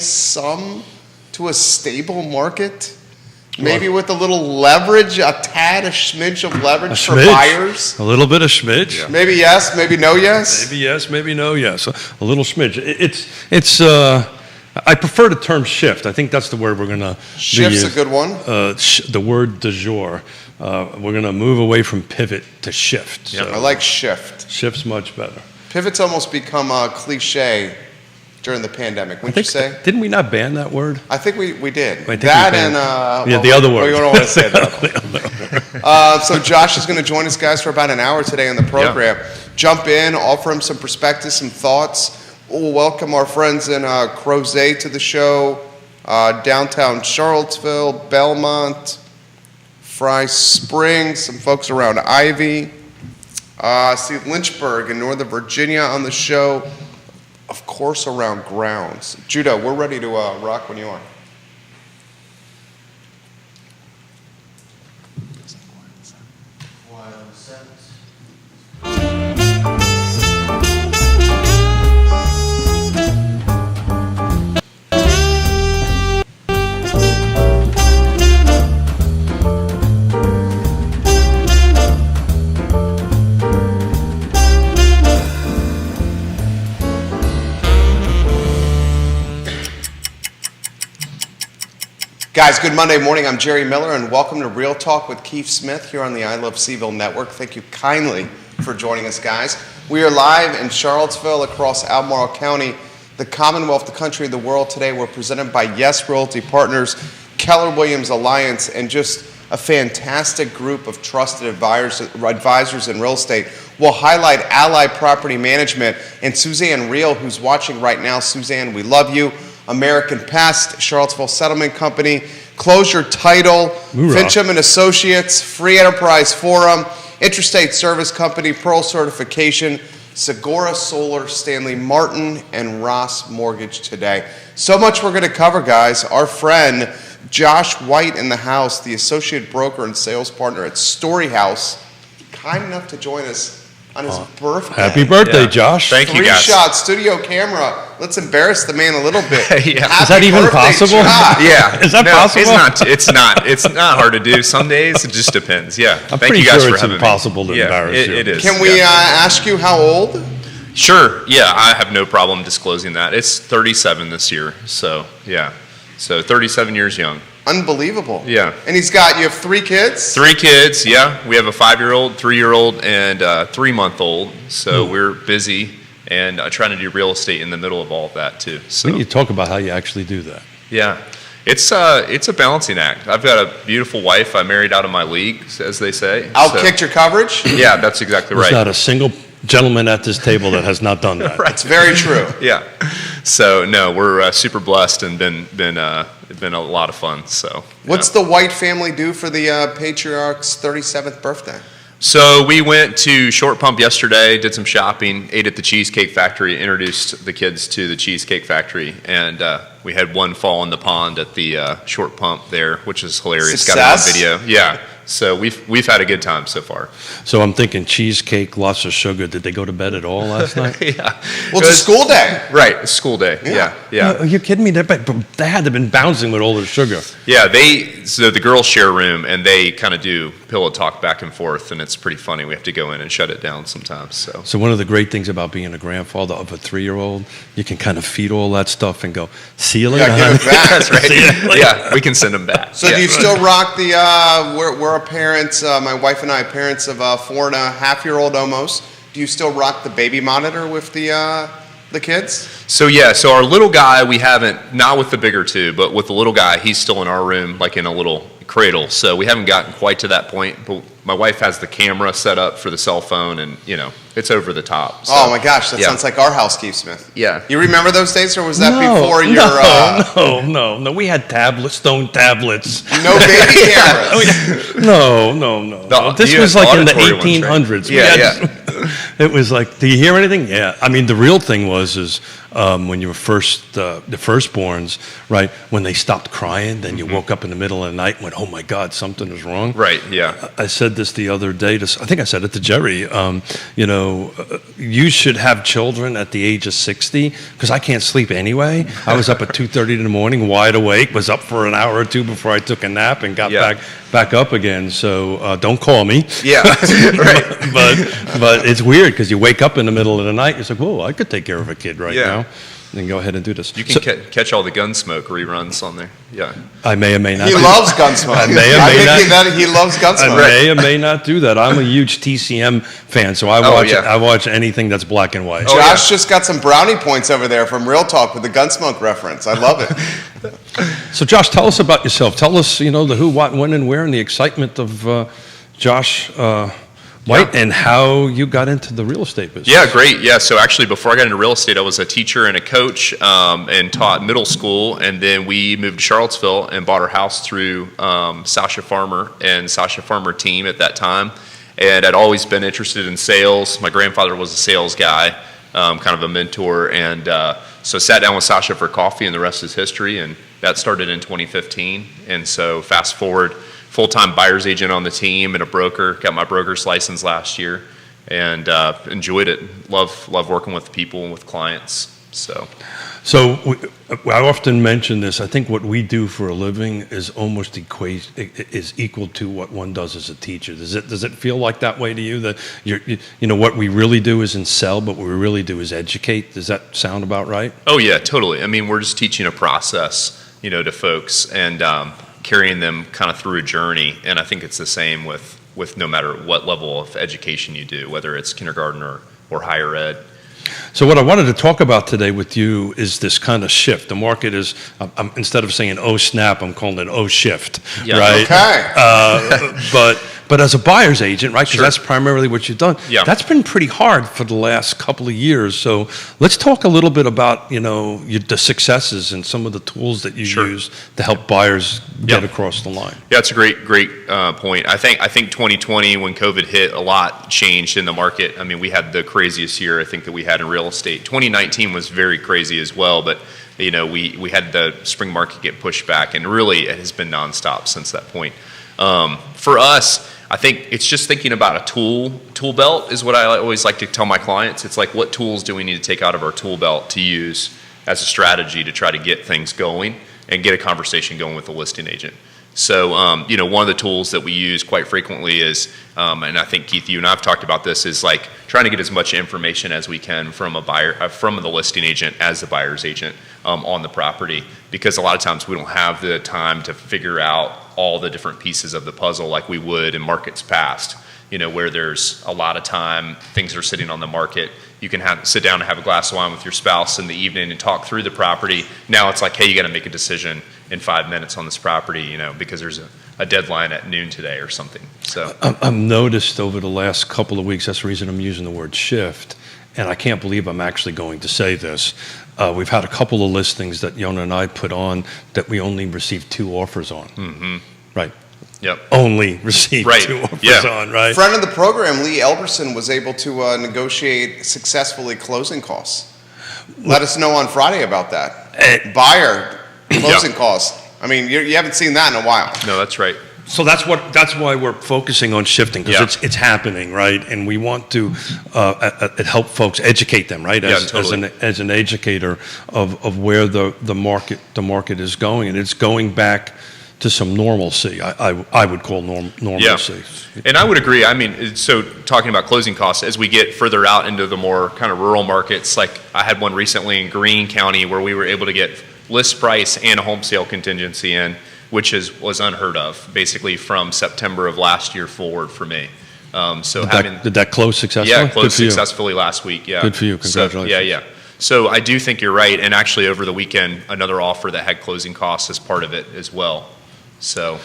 some to a stable market? Maybe with a little leverage, a smidge of leverage for buyers? A little bit of smidge. Yeah. Maybe yes, maybe no yes? Maybe yes, maybe no yes. A little smidge. I prefer the term shift. I think that's the word we're going to Shift's a good one. The word du jour. We're going to move away from pivot to shift. Yeah, so I like shift. Shift's much better. Pivot's almost become a cliche during the pandemic, wouldn't you say? Didn't we not ban that word? I think we did. That and... the other word. We don't want to say that. So Josh is going to join us, guys, for about an hour today on the program. Yeah. Jump in, offer him some perspectives, some thoughts. We'll welcome our friends in Crozet to the show, downtown Charlottesville, Belmont, Fry Springs, some folks around Ivy. See Lynchburg in Northern Virginia on the show. Of course, around grounds. Judah, we're ready to rock when you are. Guys, good Monday morning. I'm Jerry Miller, and welcome to Real Talk with Keith Smith here on the I Love Seville Network. Thank you kindly for joining us, guys. We are live in Charlottesville across Albemarle County, the Commonwealth, the country, the world today. We're presented by Yes Realty Partners, Keller Williams Alliance, and just a fantastic group of trusted advisors in real estate. We'll highlight Ally Property Management and Suzanne Reel, who's watching right now. Suzanne, we love you. American Pest, Charlottesville Settlement Company, Closure Title, Fincham and Associates, Free Enterprise Forum, Interstate Service Company, Pearl Certification, Segura Solar, Stanley Martin, and Ross Mortgage today. So much we're going to cover, guys. Our friend Josh White in the house, the associate broker and sales partner at Story House, kind enough to join us on his birthday. Happy birthday, Josh. Thank you, guys. 3-shot studio camera. Let's embarrass the man a little bit. Yeah. Is that even possible? Yeah. Is that possible? It's not hard to do. Some days it just depends. Yeah. I'm Thank pretty you guys sure for it's having impossible me. to embarrass you. It is. Can we ask you how old? Sure. Yeah, I have no problem disclosing that. It's 37 this year. So, yeah. So 37 years young. Unbelievable. Yeah. And you have 3 kids? 3 kids, yeah. We have a 5-year-old, 3-year-old, and a 3-month-old. So we're busy and trying to do real estate in the middle of all of that too. So When you talk about how you actually do that. yeah, it's a balancing act. I've got a beautiful wife. I married out of my league, as they say. Outkicked your coverage? Yeah, that's exactly There's right. not a single gentleman at this table that has not done that. Right. It's very true. Yeah. So no, we're super blessed and been a lot of fun. So What's the White family do for the patriarch's 37th birthday? So we went to Short Pump yesterday, did some shopping, ate at the Cheesecake Factory, introduced the kids to the Cheesecake Factory, and we had one fall in the pond at the Short Pump there, which is hilarious. Success? Got it on video. Yeah. So we've had a good time so far. So I'm thinking cheesecake, lots of sugar. Did they go to bed at all last night? Yeah. Well, it's a school day. Right, it's school day. Yeah. Are you kidding me? They had to have been bouncing with all the sugar. Yeah, so the girls share a room, and they kind of do pillow talk back and forth, and it's pretty funny. We have to go in and shut it down sometimes. So one of the great things about being a grandfather of a 3-year-old, you can kind of feed all that stuff and go, see you later. Yeah, give it back. That's right. Yeah, we can send them back. So do you still rock the, we're a parents, my wife and I, parents of a 4.5-year-old almost. Do you still rock the baby monitor with the kids? So yeah, so our little guy, we haven't, not with the bigger 2, but with the little guy, he's still in our room, like in a little cradle. So we haven't gotten quite to that point, but my wife has the camera set up for the cell phone, and it's over the top. So, oh my gosh, that sounds like our house, Keith Smith. Yeah. You remember those days, or was that before your... No. We had stone tablets. No baby cameras. No. This was like in the 1800s. Yeah. It was like, do you hear anything? Yeah. I mean, the real thing was when you were the firstborns, right? When they stopped crying, then you woke up in the middle of the night and went, "Oh my God, something is wrong." Right. Yeah. I said this the other day. I think I said it to Jerry. You should have children at the age of 60 because I can't sleep anyway. I was up at 2:30 in the morning, wide awake. Was up for an hour or two before I took a nap and got back up again. So don't call me. Yeah. Right. but it's weird because you wake up in the middle of the night. It's like, whoa, I could take care of a kid right now. And go ahead and do this. You can catch all the Gunsmoke reruns on there. Yeah. I may or may not. He loves Gunsmoke. I may or may not. He loves Gunsmoke. I may or may not do that. I'm a huge TCM fan, so I watch anything that's black and white. Josh just got some brownie points over there from Real Talk with the Gunsmoke reference. I love it. So, Josh, tell us about yourself. Tell us, the who, what, when, and where, and the excitement of Josh White and how you got into the real estate business. Yeah, great. Yeah, so actually before I got into real estate, I was a teacher and a coach and taught middle school. And then we moved to Charlottesville and bought our house through Sasha Farmer and Sasha Farmer team at that time. And I'd always been interested in sales. My grandfather was a sales guy, kind of a mentor. And so I sat down with Sasha for coffee, and the rest is history. And that started in 2015. And so fast forward, full-time buyer's agent on the team and a broker. Got my broker's license last year, and enjoyed it. Love working with people and with clients. So I often mention this. I think what we do for a living is almost is equal to what one does as a teacher. Does it feel like that way to you? That what we really do isn't sell, but what we really do is educate. Does that sound about right? Oh yeah, totally. I mean, we're just teaching a process, to folks, and carrying them kind of through a journey. And I think it's the same with no matter what level of education you do, whether it's kindergarten or higher ed. So what I wanted to talk about today with you is this kind of shift. The market is, instead of saying "oh snap," I'm calling it "oh shift," right? Okay. But as a buyer's agent, right, because Sure. that's primarily what you've done, that's been pretty hard for the last couple of years. So let's talk a little bit about, the successes and some of the tools that you use to help buyers get across the line. Yeah, it's a great point. I think 2020, when COVID hit, a lot changed in the market. I mean, we had the craziest year I think that we had in real estate. 2019 was very crazy as well, but we had the spring market get pushed back, and really it has been nonstop since that point. For us, I think it's just thinking about a tool belt is what I always like to tell my clients. It's like, what tools do we need to take out of our tool belt to use as a strategy to try to get things going and get a conversation going with the listing agent. So, one of the tools that we use quite frequently is, and I think Keith, you and I have talked about this, is like trying to get as much information as we can from from the listing agent as the buyer's agent on the property, because a lot of times we don't have the time to figure out all the different pieces of the puzzle like we would in markets past, where there's a lot of time, things are sitting on the market. You can sit down and have a glass of wine with your spouse in the evening and talk through the property. Now it's like, hey, you got to make a decision in 5 minutes on this property, because there's a deadline at noon today or something. So I've noticed over the last couple of weeks, that's the reason I'm using the word shift, and I can't believe I'm actually going to say this. We've had a couple of listings that Yona and I put on that we only received 2 offers on. Mm-hmm. Right. Yep. Only received 2 offers on, right? Friend of the program, Lee Elberson, was able to negotiate successfully closing costs. Let us know on Friday about that. Buyer closing costs. I mean, you haven't seen that in a while. No, that's right. So that's why we're focusing on shifting, because it's happening, right? And we want to help folks, educate them, right? As an educator of where the market is going, and it's going back to some normalcy. I would call normalcy. Yeah. And I would agree. I mean, so talking about closing costs, as we get further out into the more kind of rural markets, like I had one recently in Greene County where we were able to get list price and a home sale contingency in, which was unheard of, basically from September of last year forward for me. Did that close successfully? Yeah, closed successfully last week. Yeah. Good for you. Congratulations. Yeah. So I do think you're right. And actually over the weekend, another offer that had closing costs as part of it as well. So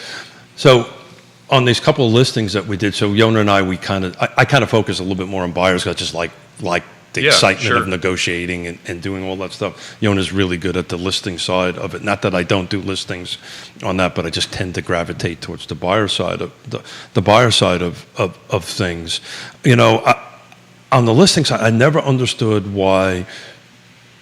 on these couple of listings that we did, so Yona and I kind of focus a little bit more on buyers, because I just like the excitement of negotiating and doing all that stuff. Yona's really good at the listing side of it. Not that I don't do listings on that, but I just tend to gravitate towards the buyer side of the buyer side of things. On the listing side, I never understood why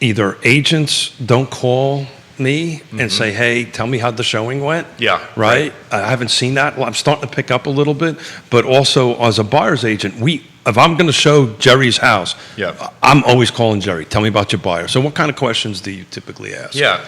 either agents don't call me and say, hey, tell me how the showing went. Yeah. Right? I haven't seen that. Well, I'm starting to pick up a little bit. But also, as a buyer's agent, if I'm going to show Jerry's house, Yeah. I'm always calling Jerry. Tell me about your buyer. So what kind of questions do you typically ask? Yeah,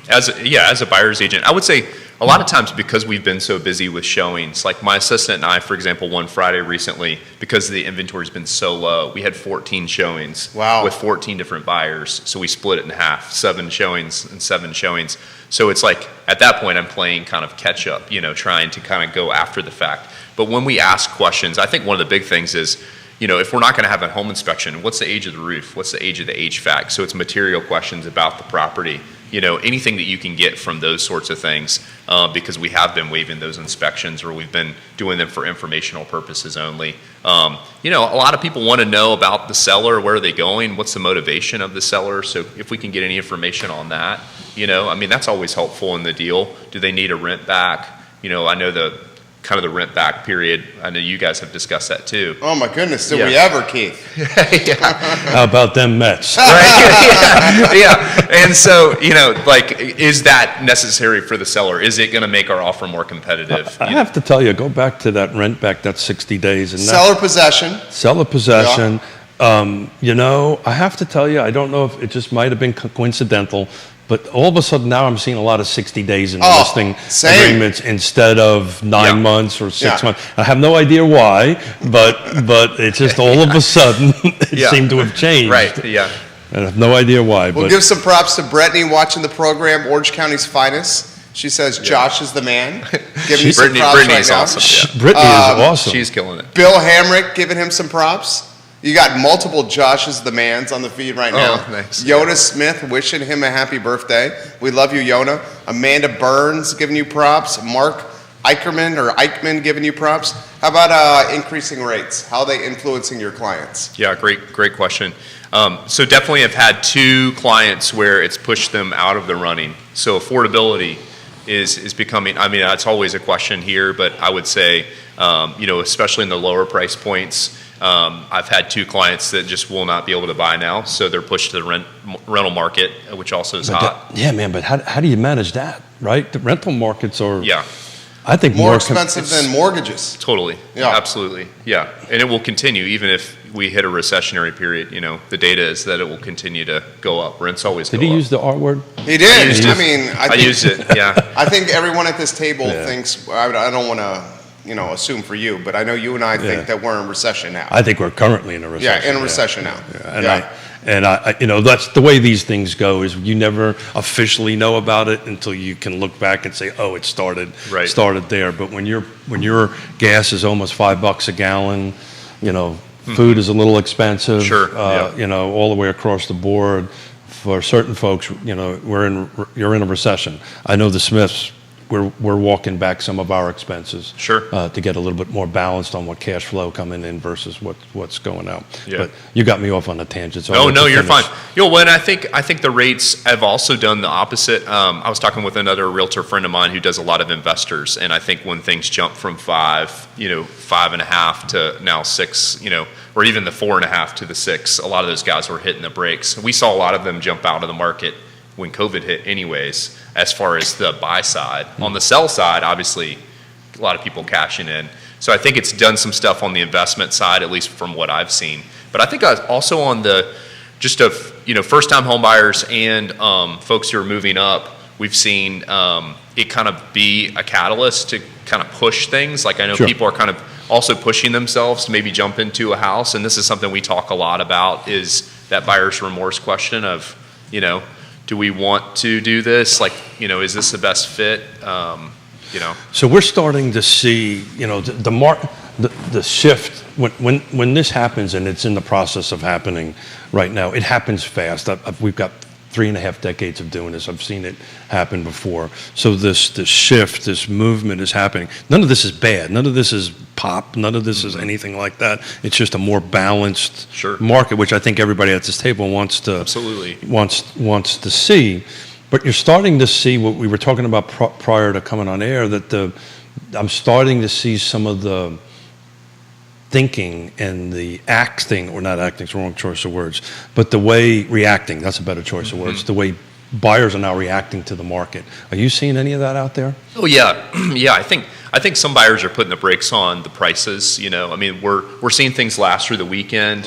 as a buyer's agent, I would say a lot of times because we've been so busy with showings, like my assistant and I, for example, one Friday recently, because the inventory's been so low, we had 14 showings. Wow. With 14 different buyers, so we split it in half, 7 showings and 7 showings. So it's like, at that point, I'm playing kind of catch up, trying to kind of go after the fact. But when we ask questions, I think one of the big things is, if we're not going to have a home inspection, what's the age of the roof? What's the age of the HVAC? So it's material questions about the property. Anything that you can get from those sorts of things, because we have been waiving those inspections or we've been doing them for informational purposes only. A lot of people want to know about the seller. Where are they going? What's the motivation of the seller? So if we can get any information on that, that's always helpful in the deal. Do they need a rent back? I know the rent back period. I know you guys have discussed that too. Oh my goodness, did Yeah. we ever, Keith? How about them Mets? Yeah. And so, is that necessary for the seller? Is it going to make our offer more competitive? I have to tell you, go back to that rent back, that's 60 days. And Seller possession. seller possession. I have to tell you, I don't know if it just might have been coincidental, but all of a sudden now I'm seeing a lot of 60 days in the Oh, listing same. agreements instead of 9 Yeah. months or 6 Yeah. months. I have no idea why, but it's just all of a sudden it Yeah. seemed to have changed. Right. Yeah. I have no idea why. We'll but give some props to Brittany watching the program, Orange County's finest. She says Josh is the man. Giving you some props Brittany's right now. awesome. Shh, Yeah. Brittany is awesome. She's killing it. Bill Hamrick giving him some props. You got multiple Joshes the mans on the feed right now. Oh, nice. Yona Smith wishing him a happy birthday. We love you, Yona. Amanda Burns giving you props. Mark Eichmann giving you props. How about increasing rates? How are they influencing your clients? Yeah, great question. So definitely have had 2 clients where it's pushed them out of the running. So affordability is becoming, it's always a question here, but I would say, especially in the lower price points, I've had 2 clients that just will not be able to buy now, so they're pushed to the rental market, which also is hot. Yeah, man, but how do you manage that, right? The rental markets are, Yeah, I think, More expensive than mortgages. totally. Yeah. Absolutely. Yeah, and it will continue even if we hit a recessionary period. The data is that it will continue to go up. Rents always Did go he up. use the R word? He did. used I it. mean, I used it. Yeah. I think everyone at this table Yeah. thinks, I don't want to, assume for you, but I know you and I Yeah. think that we're in recession now. I think we're currently in a recession. Yeah, in a recession now. Yeah. And I that's the way these things go. Is you never officially know about it until you can look back and say, "Oh, it started there." But when your gas is almost $5 a gallon, food is a little expensive. Sure, yeah. All the way across the board. For certain folks, you're in a recession. I know the Smiths. We're walking back some of our expenses, Sure. to get a little bit more balanced on what cash flow coming in versus what's going out. Yeah. But you got me off on a tangent. So I'll Oh let no, you you're finish. fine. When I think the rates have also done the opposite. I was talking with another realtor friend of mine who does a lot of investors, and I think when things jump from 5.5 to now 6, or even the 4.5 to the 6, a lot of those guys were hitting the brakes. We saw a lot of them jump out of the market when COVID hit, anyways. As far as the buy side, on the sell side, obviously, a lot of people cashing in. So I think it's done some stuff on the investment side, at least from what I've seen. But I think also on the first-time home buyers and folks who are moving up, we've seen it kind of be a catalyst to kind of push things. Like I know Sure. people are kind of also pushing themselves to maybe jump into a house, and this is something we talk a lot about, is that buyer's remorse question of, do we want to do this? Like, is this the best fit? So we're starting to see, the shift when this happens, and it's in the process of happening right now. It happens fast. We've got 3.5 decades of doing this. I've seen it happen before. So this shift, this movement is happening. None of this is bad. None of this is pop. None of this is anything like that. It's just a more balanced Sure. market, which I think everybody at this table wants to Absolutely. wants to see. But you're starting to see what we were talking about prior to coming on air, that I'm starting to see some of the thinking and the acting, or not acting, it's the wrong choice of words, but the way reacting, that's a better choice of words, the way buyers are now reacting to the market. Are you seeing any of that out there? Oh yeah, yeah. I think some buyers are putting the brakes on the prices. You know, I mean, we're seeing things last through the weekend.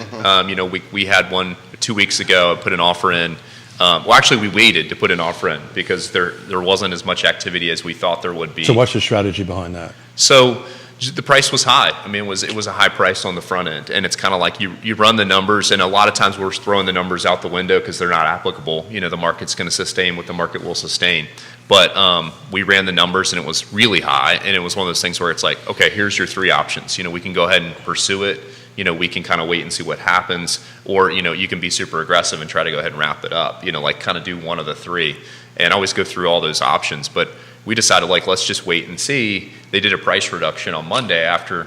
You know, we had one 2 weeks ago. I put an offer in. Well, actually, we waited to put an offer in because there wasn't as much activity as we thought there would be. So what's the strategy behind that? So the price was high. I mean, it was a high price on the front end, and it's kind of like you run the numbers, and a lot of times we're throwing the numbers out the window because they're not applicable. You know, the market's going to sustain what the market will sustain. But we ran the numbers, and it was really high, and it was one of those things where it's like, okay, here's your three options. You know, we can go ahead and pursue it. You know, we can kind of wait and see what happens, or, you know, you can be super aggressive and try to go ahead and wrap it up. You know, like kind of do one of the three, and always go through all those options. But we decided, like, let's just wait and see. They did a price reduction on Monday after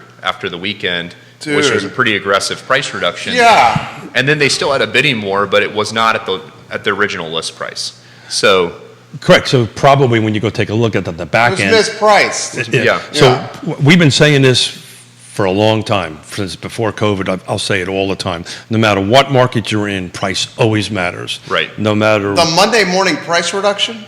the weekend, which was a pretty aggressive price reduction. Yeah. And then they still had a bidding war, but it was not at the original list price. So Correct. So probably when you go take a look at the back It end. was mispriced. yeah. So we've been saying this for a long time, since before COVID. I'll say it all the time. No matter what market you're in, price always matters. Right. No matter. The Monday morning price reduction?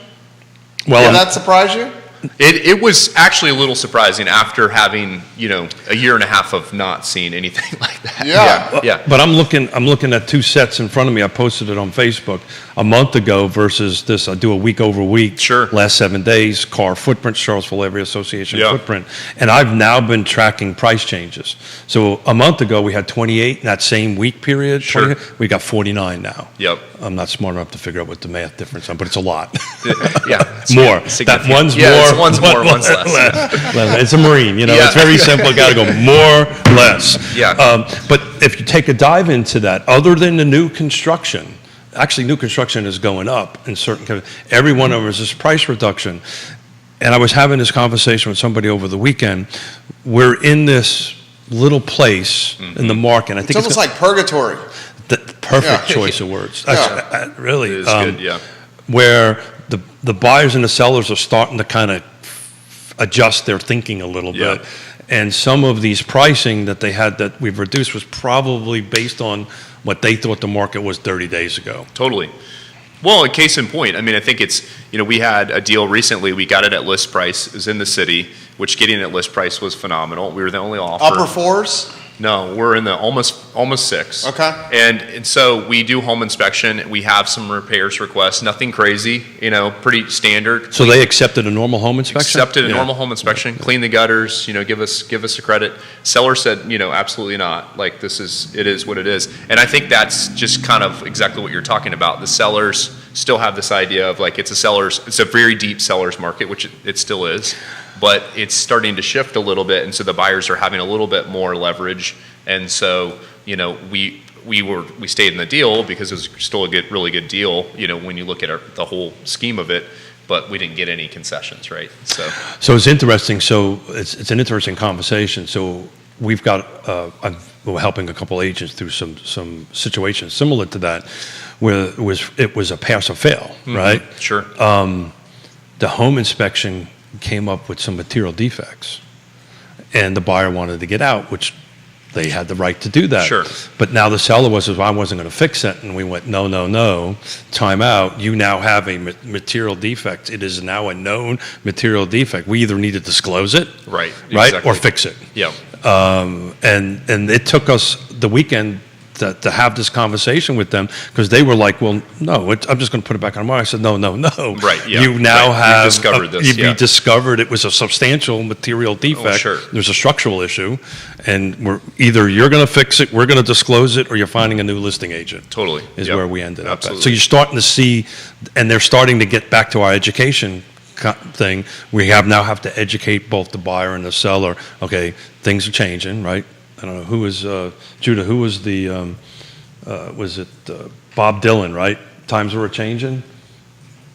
Well, Did that surprise you? It was actually a little surprising after having, you know, a year and a half of not seeing anything like that. Yeah. Yeah. But I'm looking at two sets in front of me. I posted it on Facebook a month ago versus this. I do a week over week. Sure. Last 7 days, car footprint, Charlottesville Area Association Yeah. footprint. And I've now been tracking price changes. So a month ago, we had 28 in that same week period. Sure. We got 49 now. Yep. I'm not smart enough to figure out what the math difference is, but it's a lot. Yeah. It's More. significant. That one's yeah, more. One's more, one's less. It's a Marine, you know, Yeah. it's very simple. Got to go more, less. Yeah. But if you take a dive into that, other than the new construction, actually new construction is going up in certain, every one of them is this price reduction. And I was having this conversation with somebody over the weekend. We're in this little place in the market. And I It's think almost like purgatory. the perfect Yeah. choice of words. Yeah. Really. It is good, yeah. Where the buyers and the sellers are starting to kind of adjust their thinking a little Yeah. bit. And some of these pricing that they had that we've reduced was probably based on what they thought the market was 30 days ago. Totally. Well, a case in point, I mean, I think it's, you know, we had a deal recently, we got it at list price, it was in the city, which getting it at list price was phenomenal. We were the only offer. Upper fours? No, we're in the almost six. Okay. And so we do home inspection. We have some repairs requests. Nothing crazy, you know, pretty standard. So they accepted a normal home inspection? Accepted a Yeah. normal home inspection, clean the gutters, you know, give us a credit. Seller said, you know, absolutely not. Like it is what it is. And I think that's just kind of exactly what you're talking about. The sellers still have this idea of like it's a very deep seller's market, which it still is. But it's starting to shift a little bit, and so the buyers are having a little bit more leverage. And so, you know, we stayed in the deal because it was still a really good deal, you know, when you look at the whole scheme of it. But we didn't get any concessions, right? So it's interesting. So it's an interesting conversation. So we've got we're helping a couple agents through some situations similar to that, where it was a pass or fail, right? Sure. The home inspection came up with some material defects, and the buyer wanted to get out, which they had the right to do that. Sure. But now the seller was, I wasn't going to fix it, and we went, no, time out. You now have a material defect. It is now a known material defect. We either need to disclose it, Right. right, Exactly. or fix it. Yeah. And it took us the weekend to have this conversation with them, because they were like, well, no, I'm just going to put it back on the market. I said, no. Right, yeah. You now Right. have You've discovered this, yeah. You discovered it was a substantial material defect. sure. There's a structural issue, and you're going to fix it, we're going to disclose it, or you're finding a new listing agent. Totally. Is Yep. where we ended up at. Absolutely. So you're starting to see, and they're starting to get back to our education thing. We now have to educate both the buyer and the seller. Okay, things are changing, right? I don't know, who was, Judah, who was was it Bob Dylan, right? Times were changing?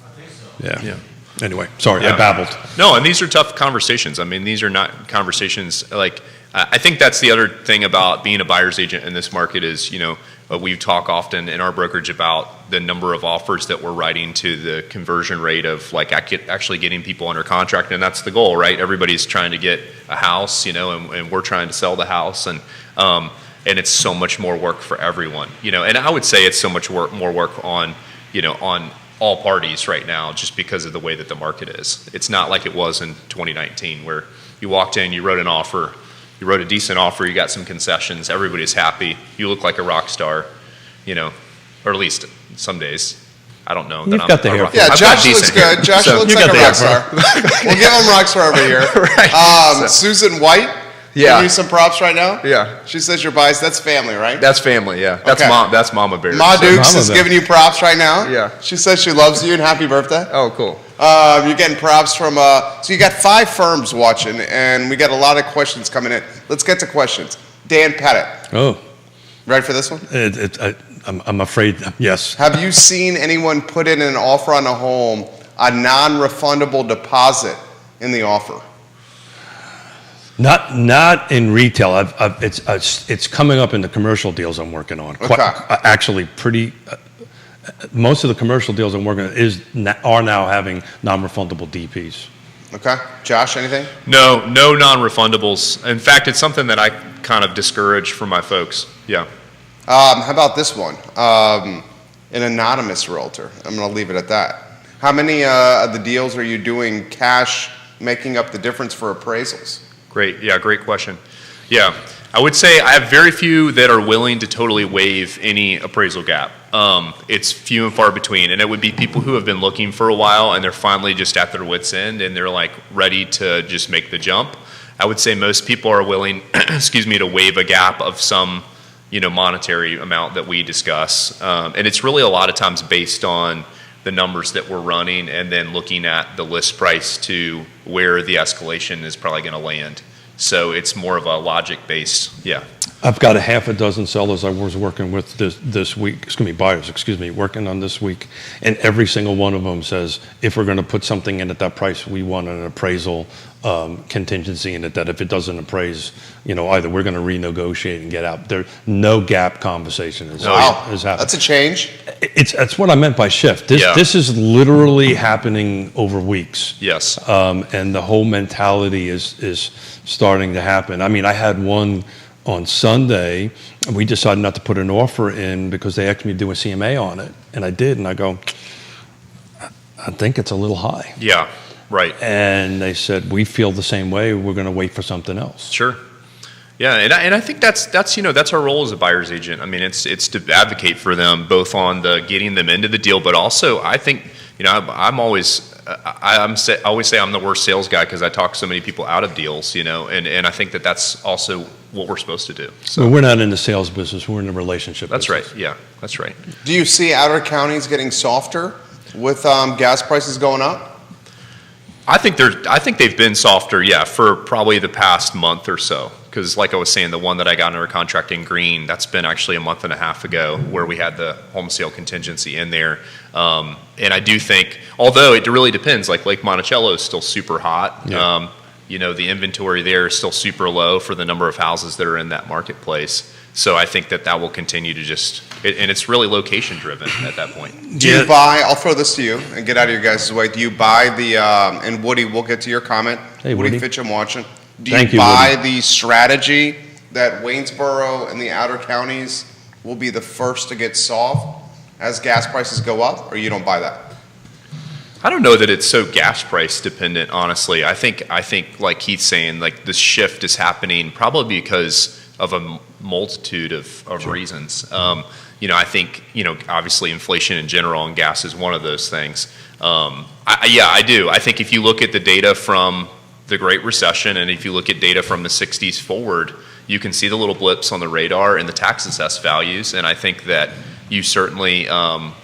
I think so. Yeah. Anyway, sorry, I Yeah. babbled. No, and these are tough conversations. I mean, these are not conversations like I think that's the other thing about being a buyer's agent in this market is, we talk often in our brokerage about the number of offers that we're writing to the conversion rate of like actually getting people under contract, and that's the goal, right? Everybody's trying to get a house, and we're trying to sell the house, and it's so much more work for everyone, and I would say it's so much more work on, on all parties right now, just because of the way that the market is. It's not like it was in 2019 where you walked in, you wrote an offer, you wrote a decent offer, you got some concessions, everybody's happy, you look like a rock star, or at least some days. I don't know. You've got the hair. Yeah, Josh looks good. Josh looks like a rock star. We'll give him rock star over here. Right. Susan White, Yeah. give you some props right now? Yeah. She says you're biased. That's family, right? That's family, yeah. That's Okay. That's Mama Bear. Ma so- Dukes Mama is Bear. giving you props right now. Yeah. She says she loves you and happy birthday. Oh, cool. You're getting props from, so you got 5 firms watching, and we got a lot of questions coming in. Let's get to questions. Dan Pettit, Oh, ready for this one? I'm afraid, yes. Have you seen anyone put in an offer on a home, a non-refundable deposit in the offer? Not in retail. It's coming up in the commercial deals I'm working on. Okay. Actually, most of the commercial deals I'm working on are now having non-refundable DPs. Okay. Josh, anything? No non-refundables. In fact, it's something that I kind of discourage from my folks. Yeah. How about this one? An anonymous realtor. I'm going to leave it at that. How many of the deals are you doing cash, making up the difference for appraisals? Great. Yeah, great question. Yeah. I would say I have very few that are willing to totally waive any appraisal gap. It's few and far between, and it would be people who have been looking for a while and they're finally just at their wits' end and they're like ready to just make the jump. I would say most people are willing, to waive a gap of some, monetary amount that we discuss. And it's really a lot of times based on the numbers that we're running and then looking at the list price to where the escalation is probably going to land. So it's more of a logic-based, yeah. I've got a half a dozen sellers I was working with this week, buyers, working on this week, and every single one of them says, if we're going to put something in at that price, we want an appraisal contingency in it, that if it doesn't appraise, either we're going to renegotiate and get out. There, no gap conversation is happening. That's a change. That's what I meant by shift. This is literally happening over weeks. Yes. And the whole mentality is starting to happen. I mean, I had one on Sunday, and we decided not to put an offer in because they asked me to do a CMA on it, and I did, and I go, I think it's a little high. Yeah, right. And they said, we feel the same way, we're going to wait for something else. Sure. Yeah, and I think that's our role as a buyer's agent. I mean, it's to advocate for them both on the getting them into the deal, but also I think I always say I'm the worst sales guy because I talk so many people out of deals, and I think that's also what we're supposed to do. So we're not in the sales business, we're in the relationship That's business. right. Yeah, that's right. Do you see outer counties getting softer with gas prices going up? I think they've been softer, yeah, for probably the past month or so. Because like I was saying, the one that I got under contract in Green, that's been actually a month and a half ago where we had the home sale contingency in there. And I do think, although it really depends, like Lake Monticello is still super hot. Yeah. The inventory there is still super low for the number of houses that are in that marketplace. So I think that will continue to and it's really location driven at that point. Do you buy, I'll throw this to you and get out of your guys' way. Do you buy and Woody, we'll get to your comment. Hey, Woody. Fitch, I'm watching. Do Thank you you, buy Woody. the strategy that Waynesboro and the outer counties will be the first to get soft as gas prices go up, or you don't buy that? I don't know that it's so gas price dependent, honestly. I think like Keith's saying, like this shift is happening probably because of a multitude of reasons. I think, obviously inflation in general and gas is one of those things. I do. I think if you look at the data from the Great Recession and if you look at data from the 60s forward, you can see the little blips on the radar and the tax assessed values. And I think that you certainly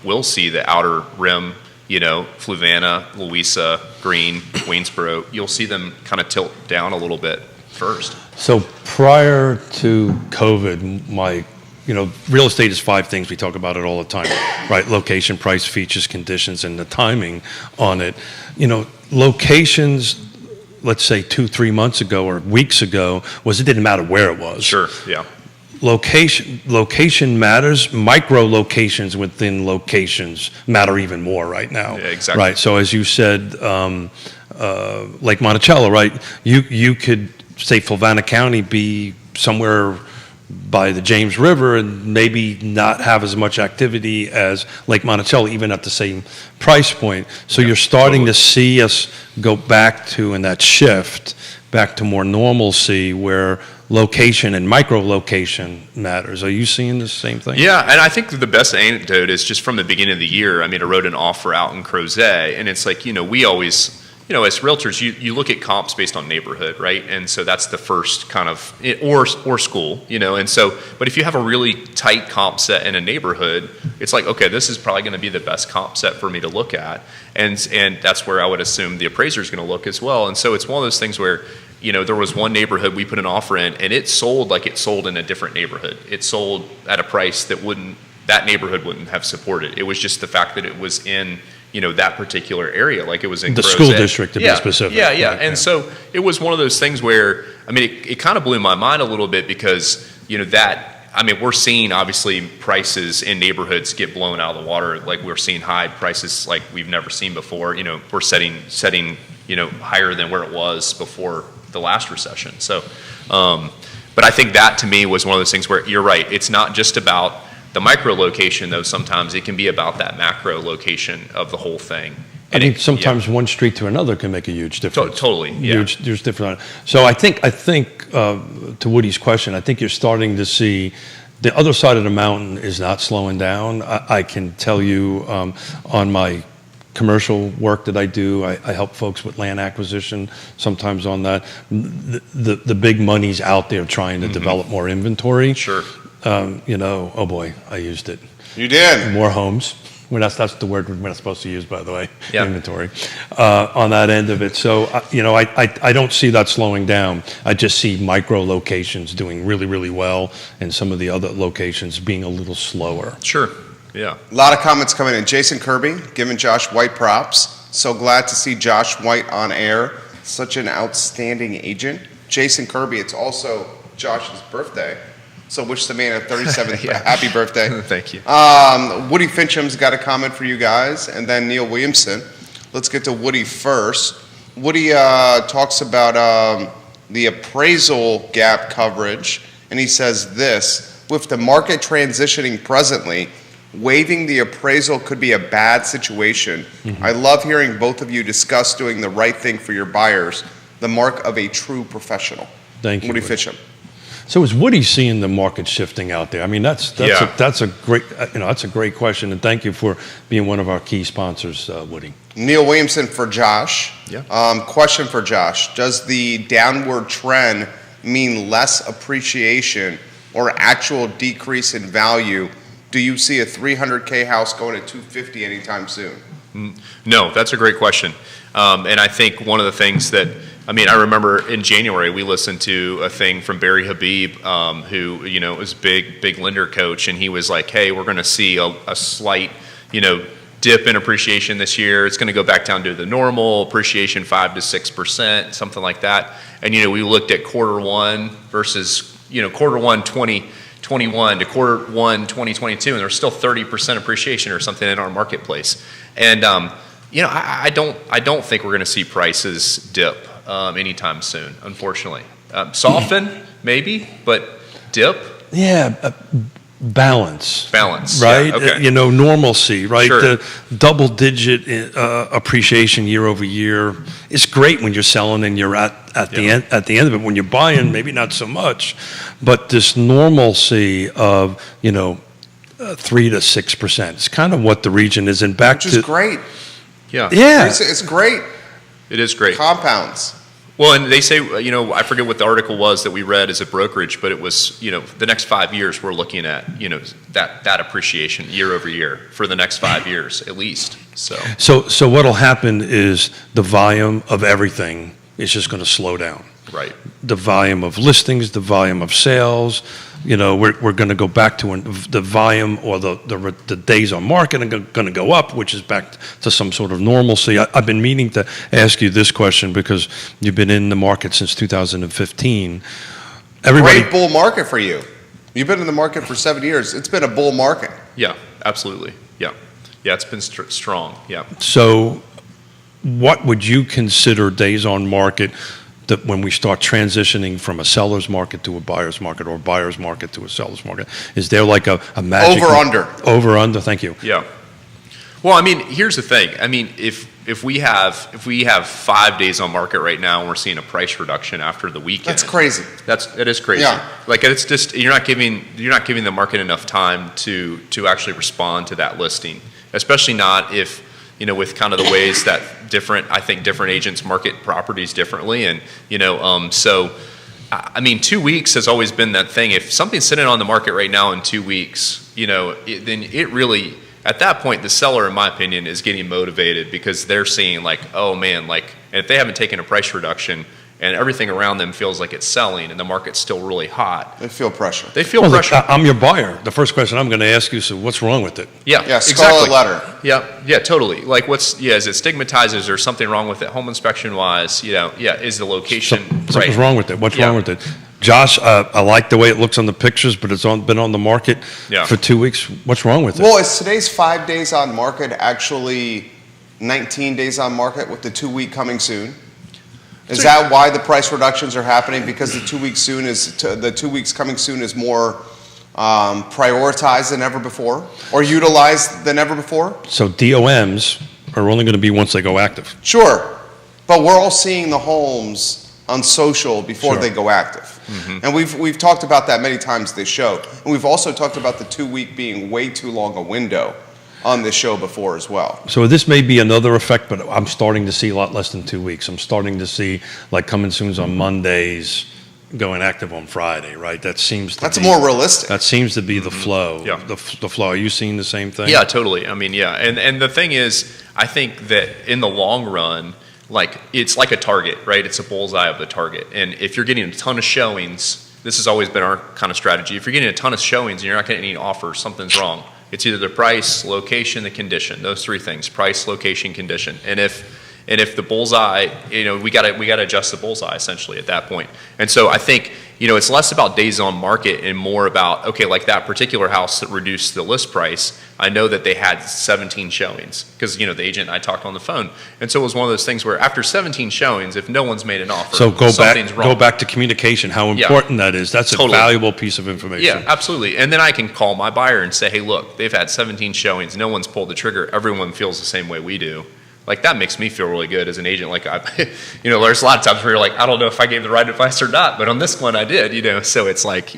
will see the outer rim, Fluvanna, Louisa, Green, Waynesboro, you'll see them kind of tilt down a little bit first. So prior to COVID, real estate is 5 things. We talk about it all the time, right? Location, price, features, conditions, and the timing on it. Locations, let's say 2-3 months ago or weeks ago was it didn't matter where it was. Sure. Yeah. Location matters. Micro locations within locations matter even more right now. Yeah, exactly. Right. So as you said, Lake Monticello, right? You could say Fluvanna County be somewhere by the James River and maybe not have as much activity as Lake Monticello, even at the same price point. So you're starting to see us go back to, in that shift, back to more normalcy where location and micro location matters. Are you seeing the same thing? Yeah, and I think the best anecdote is just from the beginning of the year. I mean, I wrote an offer out in Crozet, and it's like, we always, as realtors, you look at comps based on neighborhood, right? And so that's the first kind of, or school, and so, but if you have a really tight comp set in a neighborhood, it's like, okay, this is probably going to be the best comp set for me to look at. And that's where I would assume the appraiser is going to look as well. And so it's one of those things where, there was one neighborhood we put an offer in, and it sold like it sold in a different neighborhood. It sold at a price that neighborhood wouldn't have supported. It was just the fact that it was in, that particular area, like it was in The Crozet. school district, to be specific. Yeah. Right, And so it was one of those things where, I mean, it kind of blew my mind a little bit because, we're seeing obviously prices in neighborhoods get blown out of the water. Like we're seeing high prices like we've never seen before. We're setting, higher than where it was before the last recession. So, but I think that to me was one of those things where you're right. It's not just about the micro location, though. Sometimes it can be about that macro location of the whole thing. I think sometimes one street to another can make a huge difference. Totally, yeah. Huge difference. So I think to Woody's question, I think you're starting to see the other side of the mountain is not slowing down. I can tell you on my commercial work that I do, I help folks with land acquisition, sometimes on that. The big money's out there trying to develop more inventory. Sure. Oh boy, I used it. You did. More homes. That's the word we're not supposed to use, by the way, Yeah. inventory, on that end of it. So, I don't see that slowing down. I just see micro locations doing really, really well and some of the other locations being a little slower. Sure. Yeah. A lot of comments coming in. Jason Kirby giving Josh White props. So glad to see Josh White on air. Such an outstanding agent. Jason Kirby, it's also Josh's birthday. So wish the man a 37th happy birthday. Thank you. Woody Fincham's got a comment for you guys, and then Neil Williamson. Let's get to Woody first. Woody talks about the appraisal gap coverage, and he says this: with the market transitioning presently, waiving the appraisal could be a bad situation. Mm-hmm. I love hearing both of you discuss doing the right thing for your buyers, the mark of a true professional. Thank you, Woody Fincham. So is Woody seeing the market shifting out there? I mean, that's a great question, and thank you for being one of our key sponsors, Woody. Neil Williamson for Josh. Yeah. Question for Josh: does the downward trend mean less appreciation or actual decrease in value? Do you see a 300K house going to 250 anytime soon? No, that's a great question, and I think one of the things that. I remember in January we listened to a thing from Barry Habib, who was big lender coach, and he was like, "Hey, we're going to see a slight, dip in appreciation this year. It's going to go back down to the normal appreciation, 5 to 6%, something like that." And we looked at quarter one versus quarter one 2021 to quarter one 2022, and there's still 30% appreciation or something in our marketplace. And I don't think we're going to see prices dip anytime soon, unfortunately. Soften, maybe, but dip? Yeah, balance. Balance, right? Yeah, okay. Normalcy, right? Sure. The double-digit appreciation year over year is great when you're selling and you're at the end of it. When you're buying, maybe not so much, but this normalcy of 3 to 6%. It's kind of what the region is, and back Which is great. Yeah. It's great. It is great. Compounds. Well, and they say, I forget what the article was that we read as a brokerage, but it was, the next 5 years we're looking at, that appreciation year over year for the next 5 years at least. So what'll happen is the volume of everything is just going to slow down. Right. The volume of listings, the volume of sales, we're going to go back to the volume or the days on market are going to go up, which is back to some sort of normalcy. I've been meaning to ask you this question because you've been in the market since 2015. Great bull market for you. You've been in the market for 7 years. It's been a bull market. Yeah, absolutely. Yeah. Yeah, it's been strong. Yeah. So what would you consider days on market that when we start transitioning from a seller's market to a buyer's market or a buyer's market to a seller's market? Is there like a magic? Over under, thank you. Yeah. Well, I mean, here's the thing. I mean, if we have 5 days on market right now and we're seeing a price reduction after the weekend. That's crazy. It is crazy. Yeah. Like it's just you're not giving the market enough time to actually respond to that listing, especially not if with kind of the ways that different agents market properties differently. And, so, I mean, 2 weeks has always been that thing. If something's sitting on the market right now in 2 weeks, then it really, at that point, the seller, in my opinion, is getting motivated because they're seeing like, oh man, and if they haven't taken a price reduction and everything around them feels like it's selling and the market's still really hot. They feel pressure. Look, I'm your buyer. The first question I'm going to ask you is, what's wrong with it? Yeah, scarlet exactly. letter. Yeah, totally. Like is it stigmatized? Is there something wrong with it? Home inspection wise, is the location right? Something's wrong with it. What's wrong with it? Josh, I like the way it looks on the pictures, but it's been on the market for 2 weeks. What's wrong with it? Well, is today's 5 days on market actually 19 days on market with the 2 week coming soon? Is that why the price reductions are happening? Because the 2 weeks coming soon is more prioritized than ever before, or utilized than ever before? So DOMs are only going to be once they go active. Sure, but we're all seeing the homes on social before they go active. Mm-hmm. And we've talked about that many times this show. And we've also talked about the 2 week being way too long a window on this show before as well. So this may be another effect, but I'm starting to see a lot less than 2 weeks. I'm starting to see like coming soons on Mondays, going active on Friday, right? That's more realistic. That seems to be the flow. Yeah. The flow. Are you seeing the same thing? Yeah, totally. I mean, yeah. And the thing is, I think that in the long run, it's like a target, right? It's a bullseye of the target. And if you're getting a ton of showings, this has always been our kind of strategy. If you're getting a ton of showings and you're not getting any offers, something's wrong. It's either the price, location, the condition. Those three things: price, location, condition. And if the bullseye, we gotta adjust the bullseye essentially at that point. And so I think it's less about days on market and more about, okay, like that particular house that reduced the list price. I know that they had 17 showings because the agent and I talked on the phone, and so it was one of those things where after 17 showings, if no one's made an offer, so something's wrong. Go back to communication. How important that is. That's totally a valuable piece of information. Yeah, absolutely. And then I can call my buyer and say, hey, look, they've had 17 showings. No one's pulled the trigger. Everyone feels the same way we do. Like that makes me feel really good as an agent. Like there's a lot of times where you're like, I don't know if I gave the right advice or not, but on this one I did. So it's like,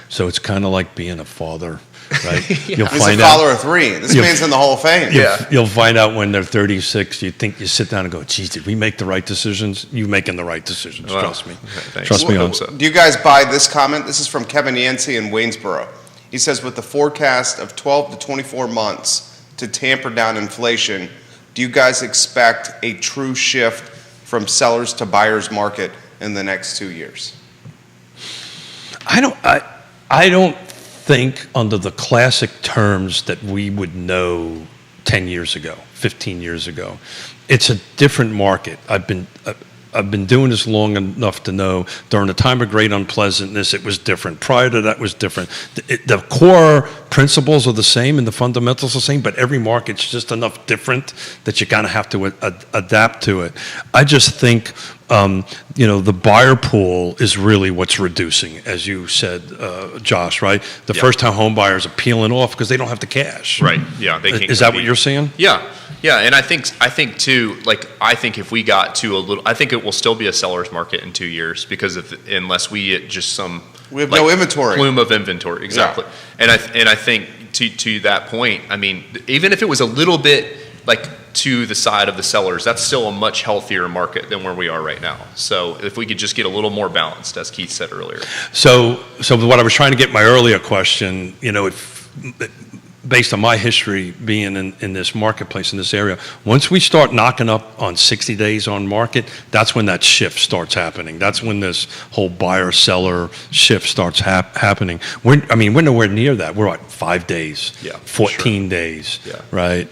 So it's kind of like being a father, right? He's a father of three. This man's in the Hall of Fame. You'll find out when they're 36. You sit down and go, geez, did we make the right decisions? You making the right decisions. Well, trust me. Thanks. Trust me on. Do you guys buy this comment? This is from Kevin Yancey in Waynesboro. He says, with the forecast of 12 to 24 months to tamper down inflation, do you guys expect a true shift from sellers to buyers market in the next 2 years? I don't think under the classic terms that we would know 10 years ago, 15 years ago. It's a different market. I've been doing this long enough to know during the time of great unpleasantness, it was different. Prior to that was different. The core principles are the same and the fundamentals are the same, but every market's just enough different that you kind of have to adapt to it. I just think, the buyer pool is really what's reducing, as you said, Josh, right? The first-time home buyers are peeling off because they don't have the cash. Right, yeah. They can't Is that what you're seeing? Yeah. Yeah, and I think too, if we got to I think it will still be a seller's market in 2 years because unless we get just we have no inventory. Plume of inventory, exactly. Yeah. And I think to that point, I mean, even if it was a little bit to the side of the sellers, that's still a much healthier market than where we are right now. So if we could just get a little more balanced, as Keith said earlier. So what I was trying to get my earlier question, if based on my history being in this marketplace, in this area, once we start knocking up on 60 days on market, that's when that shift starts happening. That's when this whole buyer-seller shift starts happening. We're nowhere near that. We're at 5 days, Yeah, 14 days, Yeah. right?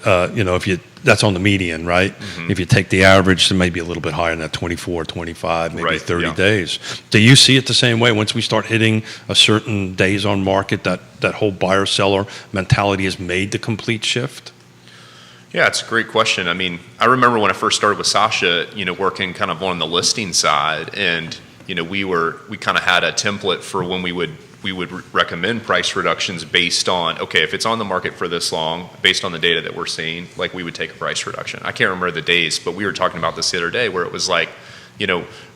That's on the median, right? If you take the average, then maybe a little bit higher than that, 24, 25, maybe Right, 30 yeah. days. Do you see it the same way? Once we start hitting a certain days on market, that whole buyer-seller mentality has made the complete shift? Yeah, it's a great question. I mean, I remember when I first started with Sasha, working kind of on the listing side, and we kind of had a template for when we would recommend price reductions based on, okay, if it's on the market for this long, based on the data that we're seeing, like we would take a price reduction. I can't remember the days, but we were talking about this the other day where it was like,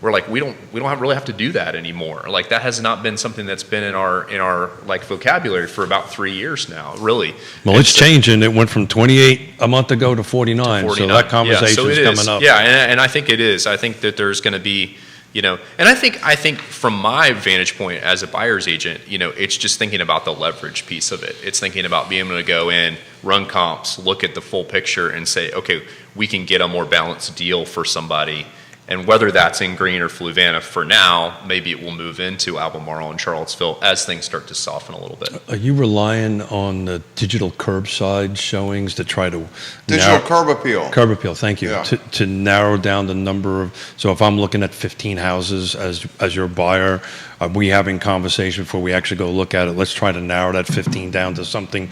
we're like, we don't really have to do that anymore. Like that has not been something that's been in our like vocabulary for about 3 years now, really. Well, it's changing. It went from 28 a month ago to 49. So that conversation is coming up. Yeah, and I think it is. I think that there's going to be, and I think from my vantage point as a buyer's agent, it's just thinking about the leverage piece of it. It's thinking about being able to go in, run comps, look at the full picture and say, okay, we can get a more balanced deal for somebody. And whether that's in Greene or Fluvanna for now, maybe it will move into Albemarle and Charlottesville as things start to soften a little bit. Are you relying on the digital curbside showings to try to Digital curb appeal. Curb appeal, thank you. Yeah. To narrow down the number of, so if I'm looking at 15 houses as your buyer, are we having conversation before we actually go look at it? Let's try to narrow that 15 down to something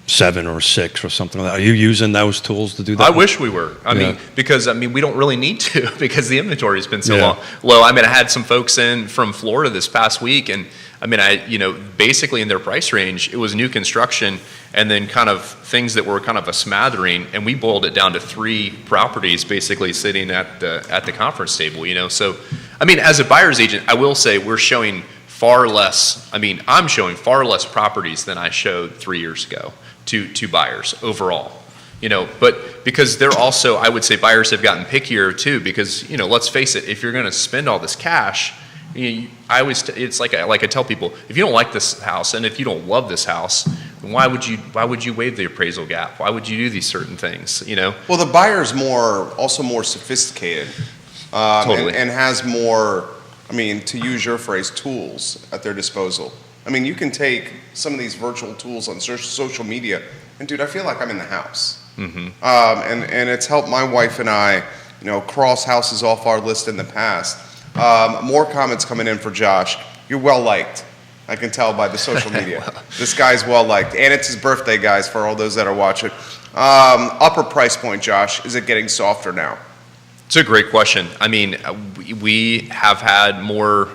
7 or 6 or something like that. Are you using those tools to do that? I wish we were. I mean, because we don't really need to because the inventory has been so Yeah. low. I mean, I had some folks in from Florida this past week, and I mean, basically in their price range, it was new construction and then kind of things that were kind of a smattering, and we boiled it down to 3 properties basically sitting at the conference table. So, I mean, as a buyer's agent, I will say we're showing far less. I mean, I'm showing far less properties than I showed 3 years ago to buyers overall. But because they're also, I would say buyers have gotten pickier too, because, let's face it, if you're going to spend all this cash, it's like I tell people, if you don't like this house and if you don't love this house, then why would you waive the appraisal gap? Why would you do these certain things, Well, the buyer's also more sophisticated, Totally. and has more, to use your phrase, tools at their disposal. You can take some of these virtual tools on social media, and dude, I feel like I'm in the house. Mm-hmm. And it's helped my wife and I, cross houses off our list in the past. More comments coming in for Josh. You're well liked. I can tell by the social media. This guy's well liked, and it's his birthday, guys. For all those that are watching, upper price point, Josh, is it getting softer now? It's a great question. I mean, we have had more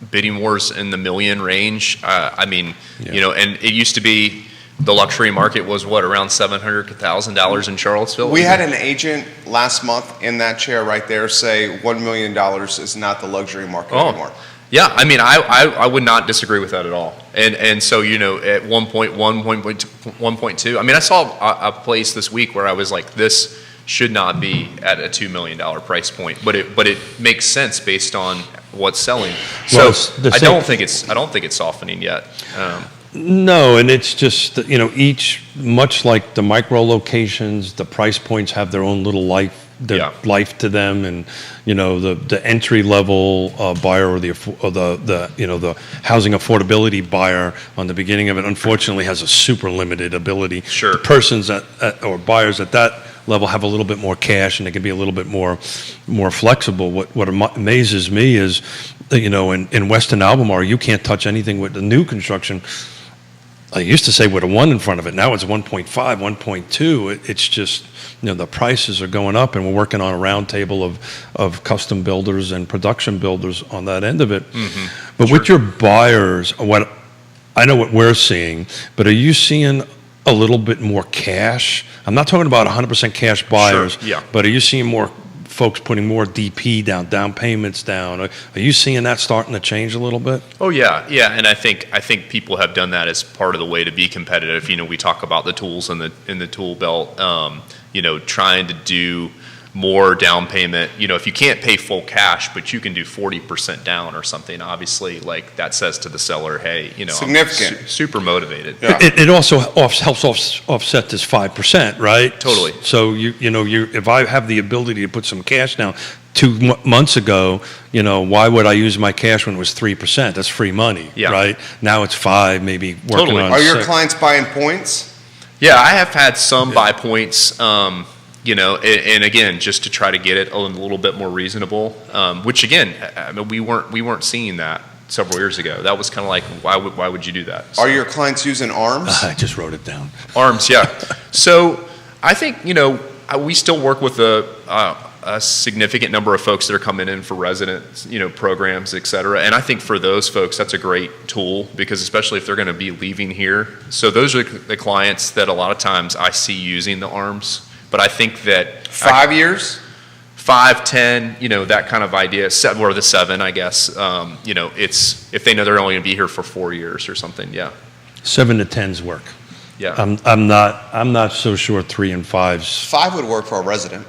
bidding wars in the million range. And it used to be the luxury market was around $700,000 in Charlottesville. We had an agent last month in that chair right there say $1 million is not the luxury market anymore. Yeah, I would not disagree with that at all. And so, at 1.1, 1.2, I saw a place this week where I was like, this should not be at a $2 million price point, but it makes sense based on what's selling. So I don't think it's softening yet. No, and it's just, each, much like the micro locations, the price points have their own little life to them, and the entry level buyer or the housing affordability buyer on the beginning of it unfortunately has a super limited ability. Sure. The persons or buyers at that level have a little bit more cash and they can be a little bit more flexible. What amazes me is in Weston Albemarle you can't touch anything with the new construction. I used to say with a 1 in front of it. Now it's 1.5, 1.2. It's just, the prices are going up, and we're working on a round table of custom builders and production builders on that end of it. Mm-hmm. But with your buyers, I know what we're seeing, but are you seeing a little bit more cash? I'm not talking about 100% cash buyers, Sure, yeah. But are you seeing more folks putting more DP down payments down? Are you seeing that starting to change a little bit? Oh yeah, and I think people have done that as part of the way to be competitive. We talk about the tools in the tool belt. Trying to do more down payment. If you can't pay full cash, but you can do 40% down or something, obviously, like that says to the seller, hey, significant. I'm super motivated. Yeah. It also helps offset this 5%, right? Totally. So if I have the ability to put some cash down, 2 months ago, why would I use my cash when it was 3%? That's free money, Yeah. right? Now it's 5, maybe working Totally. on Are your 6. clients buying points? Yeah, I have had some buy points, and again, just to try to get it a little bit more reasonable, which again, I mean, we weren't seeing that several years ago. That was kind of like, why would you do that? Are your clients using ARMs? I just wrote it down. ARMs, yeah. So I think, we still work with a significant number of folks that are coming in for resident, programs, et cetera. And I think for those folks, that's a great tool because especially if they're going to be leaving here. So those are the clients that a lot of times I see using the ARMs. But I think that 5 years? 5, 10, that kind of idea, or the 7, I guess. It's if they know they're only going to be here for 4 years or something. Yeah. 7 to 10s work. Yeah. I'm not so sure 3 and 5s. 5 would work for a resident.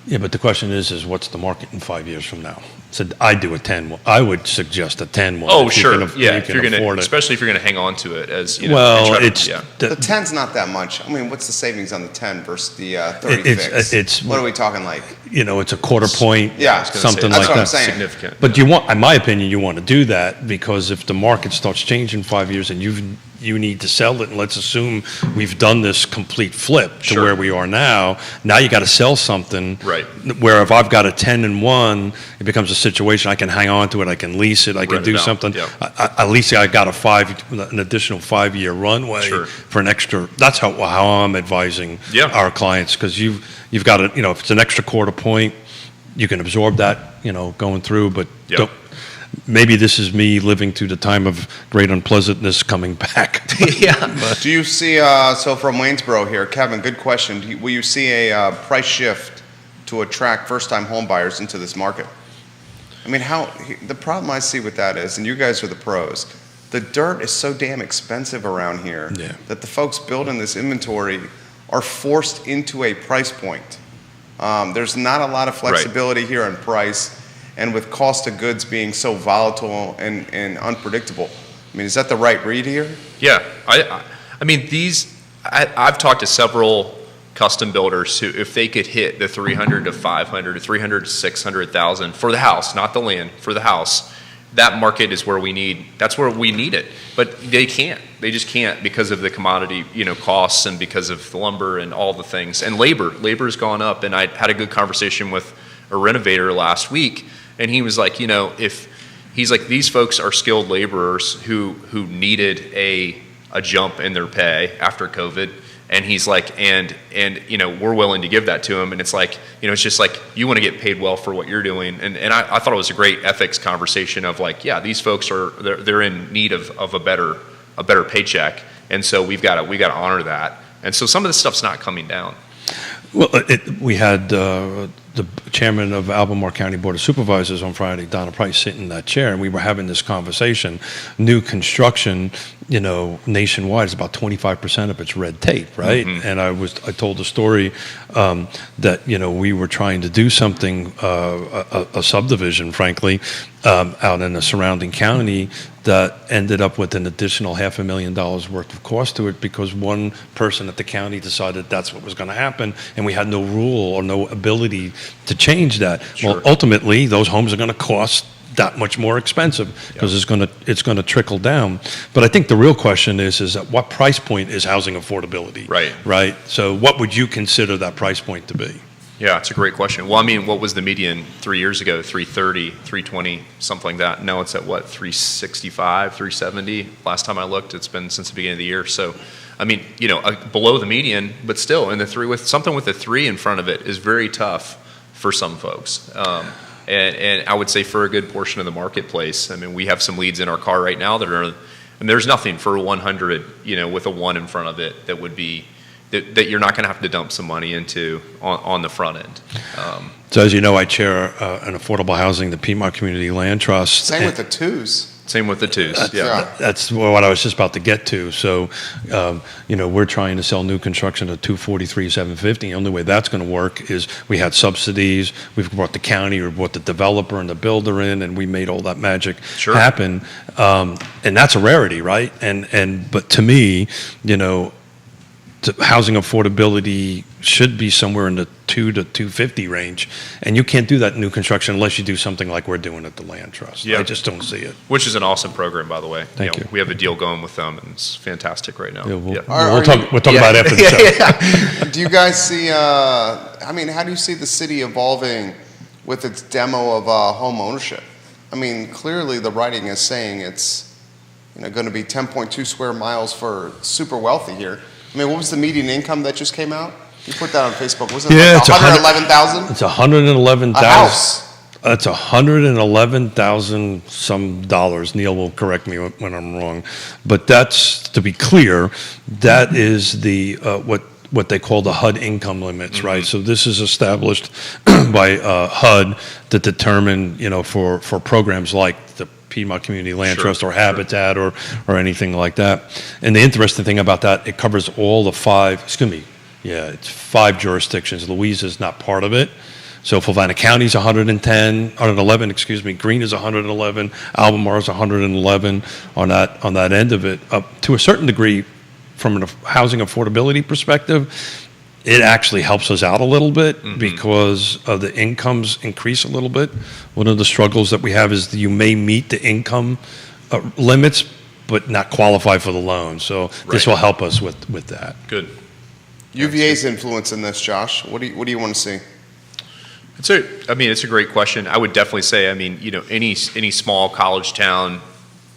Yeah, but the question is what's the market in 5 years from now? So I do a 10. I would suggest a 10 one. Oh, if you sure. can Yeah. you If can you're going afford to, it. especially if you're going to hang on to it as, Well, and try to- it's yeah. The 10's not that much. I mean, what's the savings on the 10 versus the 30 fix? it's- What are we talking like? It's a quarter point, Yeah, I was gonna something say, That's like what I'm that. saying. Significant. But in my opinion, you want to do that because if the market starts changing 5 years and you need to sell it, and let's assume we've done this complete flip to Sure. where we are now. Now you got to sell something. Right. Where if I've got a 10 and 1, it becomes a situation I can hang on to it, I can lease it, I can Rent it do out, something. yeah. At least I got an additional 5-year runway Sure. for an extra. That's how I'm advising Yeah. our clients because you've got to if it's an extra quarter point, you can absorb that going through, but Yeah. don't. Maybe this is me living through the time of great unpleasantness coming back. Yeah. Do you see, so from Waynesboro here, Kevin, good question. Will you see a price shift to attract first-time home buyers into this market? I mean, the problem I see with that is, and you guys are the pros, the dirt is so damn expensive around here Yeah. that the folks building this inventory are forced into a price point. There's not a lot of flexibility here on price, and with cost of goods being so volatile and unpredictable. I mean, is that the right read here? Yeah, I mean, I've talked to several custom builders who, if they could hit the 300 to 500 to 300 to 600,000 for the house, not the land, for the house, that market is where we need it. But they can't. They just can't because of the commodity, costs and because of the lumber and all the things. And labor's gone up. And I had a good conversation with a renovator last week, and he was like, these folks are skilled laborers who needed a jump in their pay after COVID. And he's like, and we're willing to give that to him. And it's like, it's just like, you want to get paid well for what you're doing. And I thought it was a great ethics conversation of like, yeah, these folks they're in need of a better paycheck. And so we got to honor that. And so some of this stuff's not coming down. Well, we had the chairman of Albemarle County Board of Supervisors on Friday, Donna Price, sitting in that chair, and we were having this conversation. New construction, nationwide is about 25% of it's red tape, right? Mm-hmm. And I told the story that we were trying to do something, a subdivision, frankly, out in the surrounding county that ended up with an additional $500,000 worth of cost to it because one person at the county decided that's what was going to happen, and we had no rule or no ability to change that. Sure. Well, ultimately, those homes are going to cost that much more expensive because it's going to trickle down. But I think the real question is at what price point is housing affordability? Right. So what would you consider that price point to be? Yeah, it's a great question. Well, I mean, what was the median 3 years ago? 330, 320, something like that. Now it's at what, 365, 370? Last time I looked, it's been since the beginning of the year. So, I mean, below the median, but still in the three with something with a 3 in front of it is very tough for some folks. And I would say for a good portion of the marketplace. I mean, we have some leads in our car right now and there's nothing for 100, with a 1 in front of it that would be that you're not going to have to dump some money into on the front end. So as you know, I chair an affordable housing, the Piedmont Community Land Trust. Same with the 2s. Same with the twos. Yeah. That's what I was just about to get to. So, we're trying to sell new construction at 243,750. The only way that's going to work is we had subsidies. We've brought the county or brought the developer and the builder in, and we made all that magic happen. And that's a rarity, right? But to me, housing affordability should be somewhere in the 2 to 250 range, and you can't do that in new construction unless you do something like we're doing at the Land Trust. Yeah. I just don't see it. Which is an awesome program, by the way. Thank you. We have a deal going with them, and it's fantastic right now. Yeah, we'll Are talk, we'll talk about it after the show. Do you guys see, how do you see the city evolving with its demo of home ownership? I mean, clearly the writing is saying it's, going to be 10.2 square miles for super wealthy here. I mean, what was the median income that just came out? You put that on Facebook. Was it It's 111,000? It's 111,000. A house. It's 111,000 some dollars. Neil will correct me when I'm wrong, but that's, to be clear, that is the what they call the HUD income limits, right? So this is established by HUD to determine, for programs like the Piedmont Community Land Trust or Habitat or anything like that. And the interesting thing about that, it covers all the it's 5 jurisdictions. Louisa is not part of it. So Fluvanna County is 111, Greene is 111, Albemarle is 111 on that end of it. To a certain degree, from a housing affordability perspective, it actually helps us out a little bit because of the incomes increase a little bit. One of the struggles that we have is that you may meet the income limits, but not qualify for the loan. So this will help us with that. Good. UVA's influence in this, Josh. What do you want to see? It's a great question. I would definitely say, any small college town.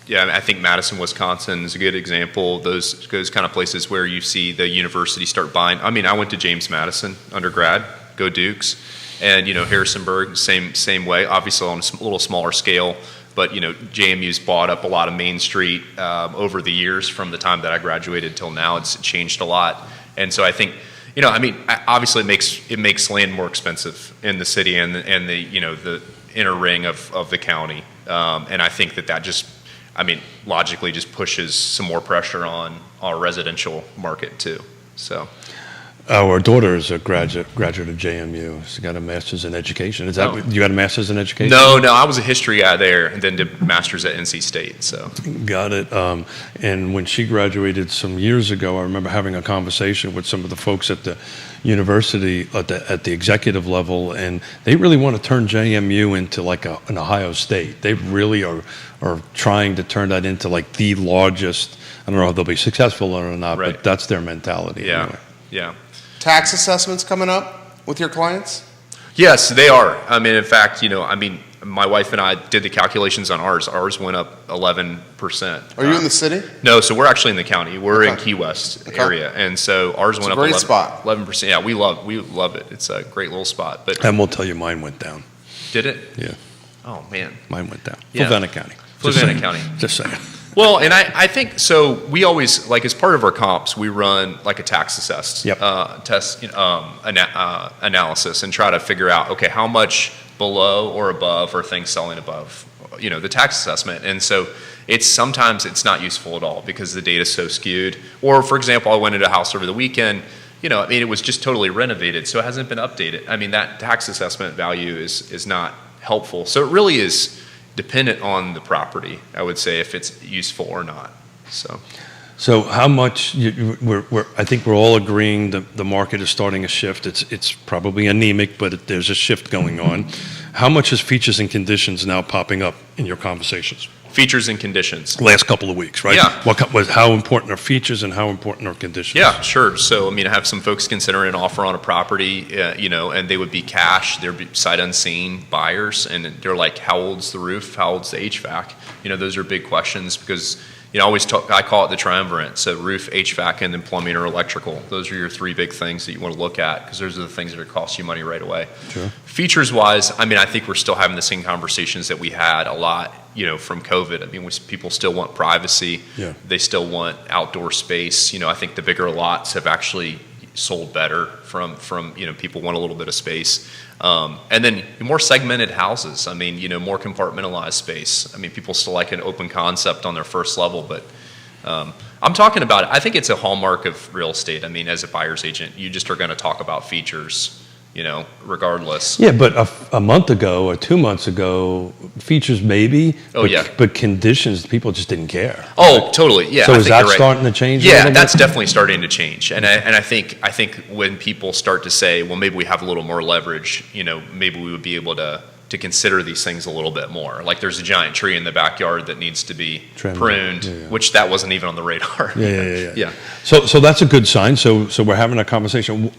Yeah, I think Madison, Wisconsin is a good example. Those kind of places where you see the university start buying. I went to James Madison undergrad, go Dukes, and Harrisonburg, same way. Obviously on a little smaller scale, but JMU's bought up a lot of Main Street over the years from the time that I graduated till now. It's changed a lot, and so I think. Obviously it makes land more expensive in the city and the inner ring of the county, and I think that just. Logically just pushes some more pressure on our residential market too. So, our daughter is a graduate of JMU. She's got a master's in education. Is that you got a master's in education? No, I was a history guy there, and then did master's at NC State. So, got it. And when she graduated some years ago, I remember having a conversation with some of the folks at the university at the executive level, and they really want to turn JMU into like an Ohio State. They really are trying to turn that into like the largest. I don't know if they'll be successful or not, but that's their mentality. Yeah, anyway. Yeah. Tax assessments coming up with your clients? Yes, they are. In fact, my wife and I did the calculations on ours. Ours went up 11%. Are you in the city? No, so we're actually in the county. We're in Key West area, and so ours went up 11%. Spot. 11%. Yeah, we love it. It's a great little spot. But And we'll tell you, mine went down. Did it? Yeah, Oh man, mine went down. Yeah. Fluvanna County. Fluvanna County. Just saying. Well, and I think so. We always as part of our comps, we run like a tax assessed test analysis and try to figure out how much below or above are things selling above the tax assessment. And so sometimes it's not useful at all because the data is so skewed. Or for example, I went into a house over the weekend. It was just totally renovated, so it hasn't been updated. That tax assessment value is not helpful. So it really is dependent on the property, I would say, if it's useful or not. So how much? I think we're all agreeing that the market is starting a shift. It's probably anemic, but there's a shift going on. How much is features and conditions now popping up in your conversations? Features and conditions. Last couple of weeks, right? Yeah. How important are features and how important are conditions? Yeah, sure. So, I have some folks considering an offer on a property, and they would be cash, they'd be sight unseen buyers, and they're like, how old's the roof? How old's the HVAC? Those are big questions because, I call it the triumvirate. So roof, HVAC, and then plumbing or electrical. Those are your 3 big things that you want to look at because those are the things that are cost you money right away. Sure. Features-wise, I think we're still having the same conversations that we had a lot, from COVID. People still want privacy. Yeah. They still want outdoor space. I think the bigger lots have actually sold better from people want a little bit of space. And then more segmented houses. I mean, more compartmentalized space. I mean, people still like an open concept on their first level, but I'm talking about it. I think it's a hallmark of real estate. I mean, as a buyer's agent, you just are going to talk about features, regardless. Yeah, but a month ago or 2 months ago, features maybe. Oh, yeah. But conditions, people just didn't care. Oh, totally. Yeah. So I is think that you're right. starting to change? Yeah, that's definitely starting to change. And I think when people start to say, well, maybe we have a little more leverage, maybe we would be able to consider these things a little bit more. Like there's a giant tree in the backyard that needs to be pruned, which that wasn't even on the radar. Yeah. So that's a good sign. So we're having a conversation.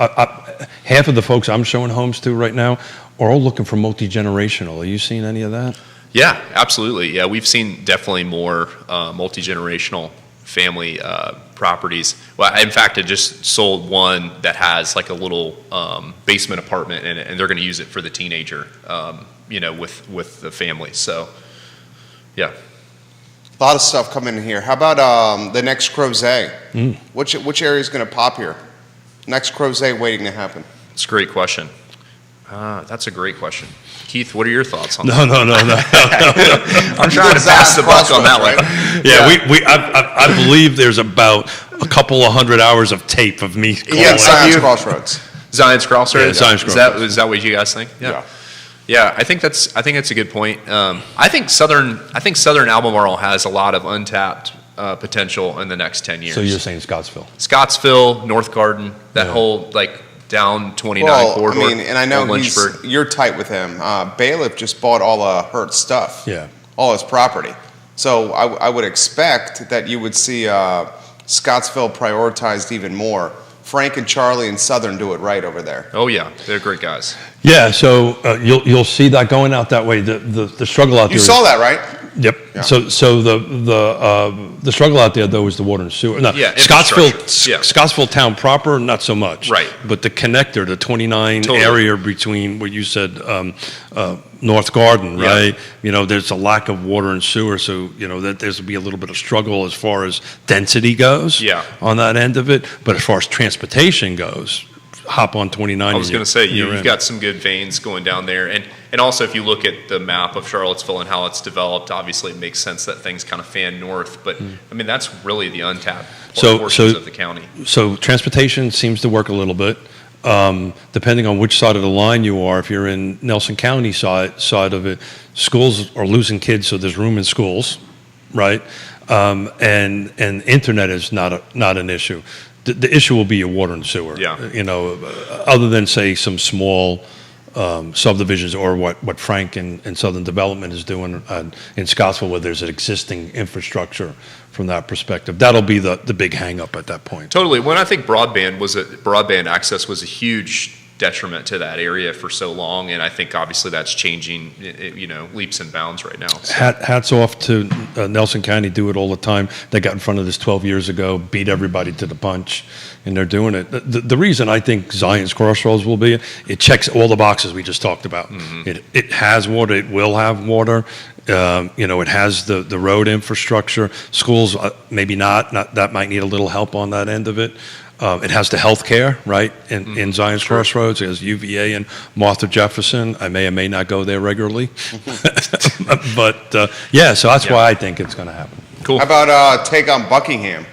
Half of the folks I'm showing homes to right now are all looking for multi-generational. Are you seeing any of that? Yeah, absolutely. Yeah, we've seen definitely more multi-generational family properties. Well, in fact, I just sold one that has like a little basement apartment in it, and they're going to use it for the teenager, with the family. So, yeah. A lot of stuff coming in here. How about the next Crozet? Which area is going to pop here? Next Crozet waiting to happen. It's a great question. That's a great question. Keith, what are your thoughts on No. that? I'm trying to pass the buck on that one. Yeah, I believe there's about a couple of 100 hours of tape of me calling. Yeah, Zion's Crossroads. Zion's Crossroads? Yeah, Zion's Crossroads. Is that what you guys think? Yeah, I think that's a good point. I think Southern Albemarle has a lot of untapped potential in the next 10 years. So you're saying Scottsville, North Garden, that whole down 29 corridor. I mean, and I know you're tight with him. Bailiff just bought all of Hertz stuff. Yeah. All his property. So I would expect that you would see Scottsville prioritized even more. Frank and Charlie and Southern do it right over there. Oh yeah, they're great guys. Yeah, so you'll see that going out that way. The struggle out there. You saw that, right? Yep. Yeah. So the struggle out there though is the water and sewer. No, yeah, Scottsville town proper, not so much. Right. But the connector, the 29 area between what you said, North Garden, right? There's a lack of water and sewer, so that there's be a little bit of struggle as far as density goes. Yeah. On that end of it, but as far as transportation goes, hop on 29. I was going to say, you've got some good veins going down there. And also, if you look at the map of Charlottesville and how it's developed, obviously it makes sense that things kind of fan north. But, I mean, that's really the untapped portions of the county. So transportation seems to work a little bit. Depending on which side of the line you are, if you're in Nelson County side of it, schools are losing kids, so there's room in schools, right? And internet is not an issue. The issue will be your water and sewer. Yeah. Other than say some small subdivisions or what Frank and Southern Development is doing in Scottsville, where there's an existing infrastructure from that perspective. That'll be the big hang up at that point. Totally. When I think broadband access was a huge detriment to that area for so long, and I think obviously that's changing, leaps and bounds right now. So. Hats off to Nelson County, do it all the time. They got in front of this 12 years ago, beat everybody to the punch, and they're doing it. The reason I think Zion's Crossroads will be, it checks all the boxes we just talked about. Mm-hmm. It has water, it will have water. It has the road infrastructure. Schools, maybe not. That might need a little help on that end of it. It has the health care, right, in Zion's Crossroads. It has UVA and Martha Jefferson. I may or may not go there regularly. But, so that's why I think it's going to happen. Cool. How about take on Buckingham?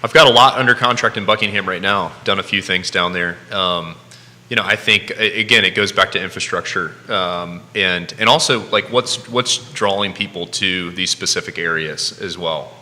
I've got a lot under contract in Buckingham right now. Done a few things down there. I think, again, it goes back to infrastructure and also like what's drawing people to these specific areas as well.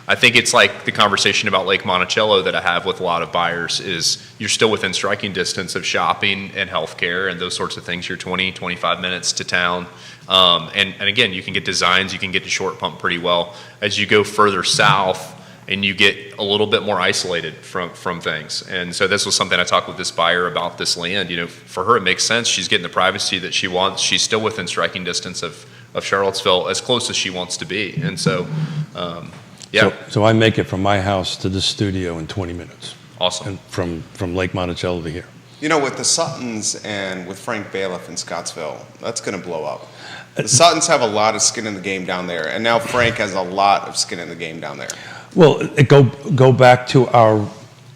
I think it's like the conversation about Lake Monticello that I have with a lot of buyers is you're still within striking distance of shopping and healthcare and those sorts of things. You're 20, 25 minutes to town. And again, you can get designs, you can get to Short Pump pretty well. As you go further south, and you get a little bit more isolated from things. And so this was something I talked with this buyer about this land. For her, it makes sense. She's getting the privacy that she wants. She's still within striking distance of Charlottesville, as close as she wants to be. And so, So I make it from my house to the studio in 20 minutes. Awesome. And from Lake Monticello to here. With the Suttons and with Frank Bailiff in Scottsville, that's going to blow up. The Suttons have a lot of skin in the game down there, and now Frank has a lot of skin in the game down there. Well, go back to our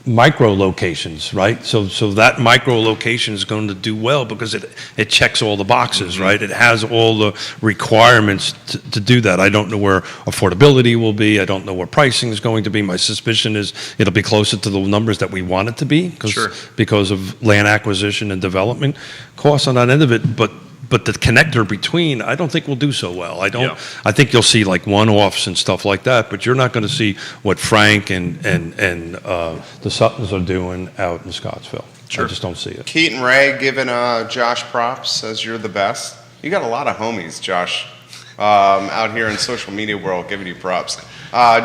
micro locations, right? So that micro location is going to do well because it checks all the boxes, right? It has all the requirements to do that. I don't know where affordability will be. I don't know where pricing is going to be. My suspicion is it'll be closer to the numbers that we want it to be because of land acquisition and development costs on that end of it. But the connector between, I don't think will do so well. I think you'll see like one-offs and stuff like that, but you're not going to see what Frank and the Suttons are doing out in Scottsville. I just don't see it. Keaton Ray giving Josh props, says you're the best. You got a lot of homies, Josh, out here in social media world giving you props.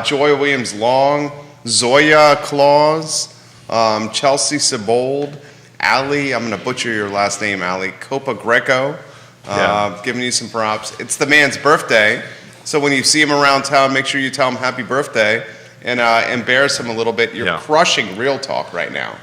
Joy Williams Long, Zoya Claus, Chelsea Sibold, Ali, I'm going to butcher your last name, Ali, Copa Greco, giving you some props. It's the man's birthday, so when you see him around town, make sure you tell him happy birthday and embarrass him a little bit. You're crushing Real Talk right now.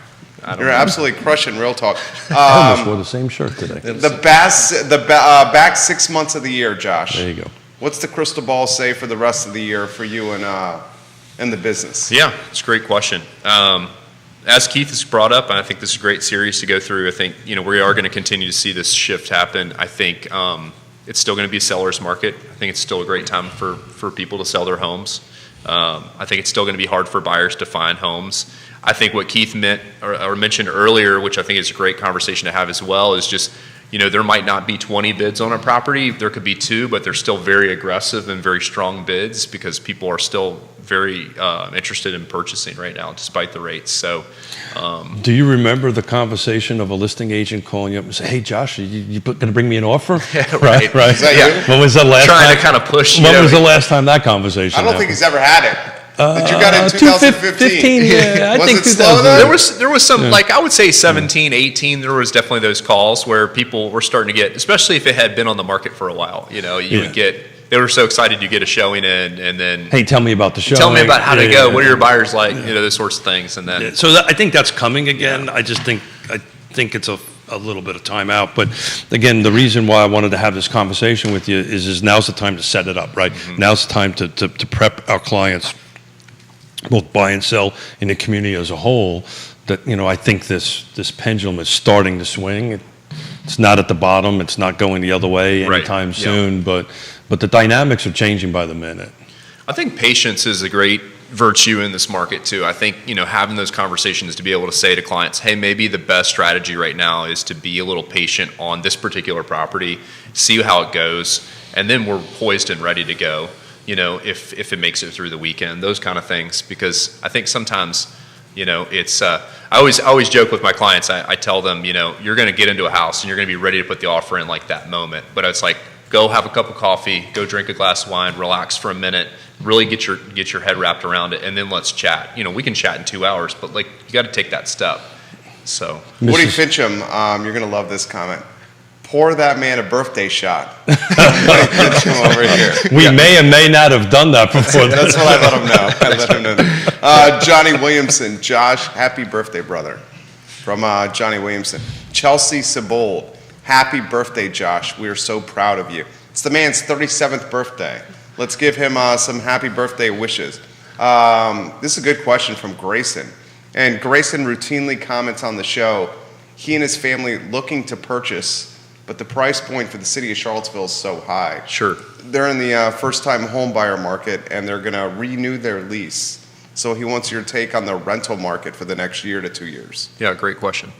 You're absolutely crushing Real Talk. I almost wore the same shirt today. Back 6 months of the year, Josh. There you go. What's the crystal ball say for the rest of the year for you and the business? Yeah, it's a great question. As Keith has brought up, and I think this is a great series to go through, I think, we are going to continue to see this shift happen. I think it's still going to be a seller's market. I think it's still a great time for people to sell their homes. I think it's still going to be hard for buyers to find homes. I think what Keith meant or mentioned earlier, which I think is a great conversation to have as well, is just, there might not be 20 bids on a property. There could be 2, but they're still very aggressive and very strong bids because people are still very interested in purchasing right now, despite the rates. So, do you remember the conversation of a listing agent calling you up and say, "Hey, Josh, you going to bring me an offer?" Yeah, right. Is that you? When was the last Trying time? to kind of push. When was the last time that conversation? I don't think he's ever had it. Did you got it in 2015? Yeah, I was think it slow though? There was some, like I would say 17, 18, there was definitely those calls where people were starting to get, especially if it had been on the market for a while, you would get, they were so excited you get a showing in and then. Hey, tell me about the show. Tell me about how to go. What are your buyers like? Those sorts of things. And then. So I think that's coming again. I just think it's a little bit of time out. But again, the reason why I wanted to have this conversation with you is now's the time to set it up, right? Mm-hmm. Now's the time to prep our clients, both buy and sell in the community as a whole, that, I think this pendulum is starting to swing. It's not at the bottom. It's not going the other way anytime soon, but the dynamics are changing by the minute. I think patience is a great virtue in this market too. I think, having those conversations to be able to say to clients, hey, maybe the best strategy right now is to be a little patient on this particular property, see how it goes, and then we're poised and ready to go. If it makes it through the weekend, those kind of things. Because I think sometimes, it's, I always joke with my clients, I tell them, you're going to get into a house and you're going to be ready to put the offer in like that moment. But it's like, go have a cup of coffee, go drink a glass of wine, relax for a minute, really get your head wrapped around it, and then let's chat. We can chat in 2 hours, but you got to take that step. So, Woody Fincham, you're going to love this comment. Pour that man a birthday shot. Woody Fincham over here. We may or may not have done that before. That's what I let him know. I let him know. Johnny Williamson, Josh, happy birthday, brother. From Johnny Williamson. Chelsea Sibold, happy birthday, Josh. We are so proud of you. It's the man's 37th birthday. Let's give him some happy birthday wishes. This is a good question from Grayson. And Grayson routinely comments on the show, he and his family looking to purchase, but the price point for the city of Charlottesville is so high. Sure. They're in the first-time home buyer market, and they're going to renew their lease. So he wants your take on the rental market for the next year to 2 years. Yeah, great question.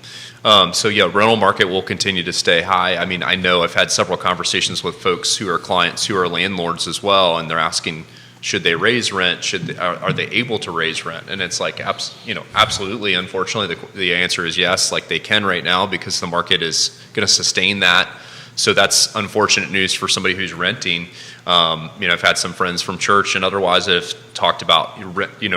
Rental market will continue to stay high. I mean, I know I've had several conversations with folks who are clients who are landlords as well, and they're asking, should they raise rent? Are they able to raise rent? And it's like, absolutely. Unfortunately, the answer is yes. Like they can right now because the market is going to sustain that. So that's unfortunate news for somebody who's renting. I've had some friends from church and otherwise that have talked about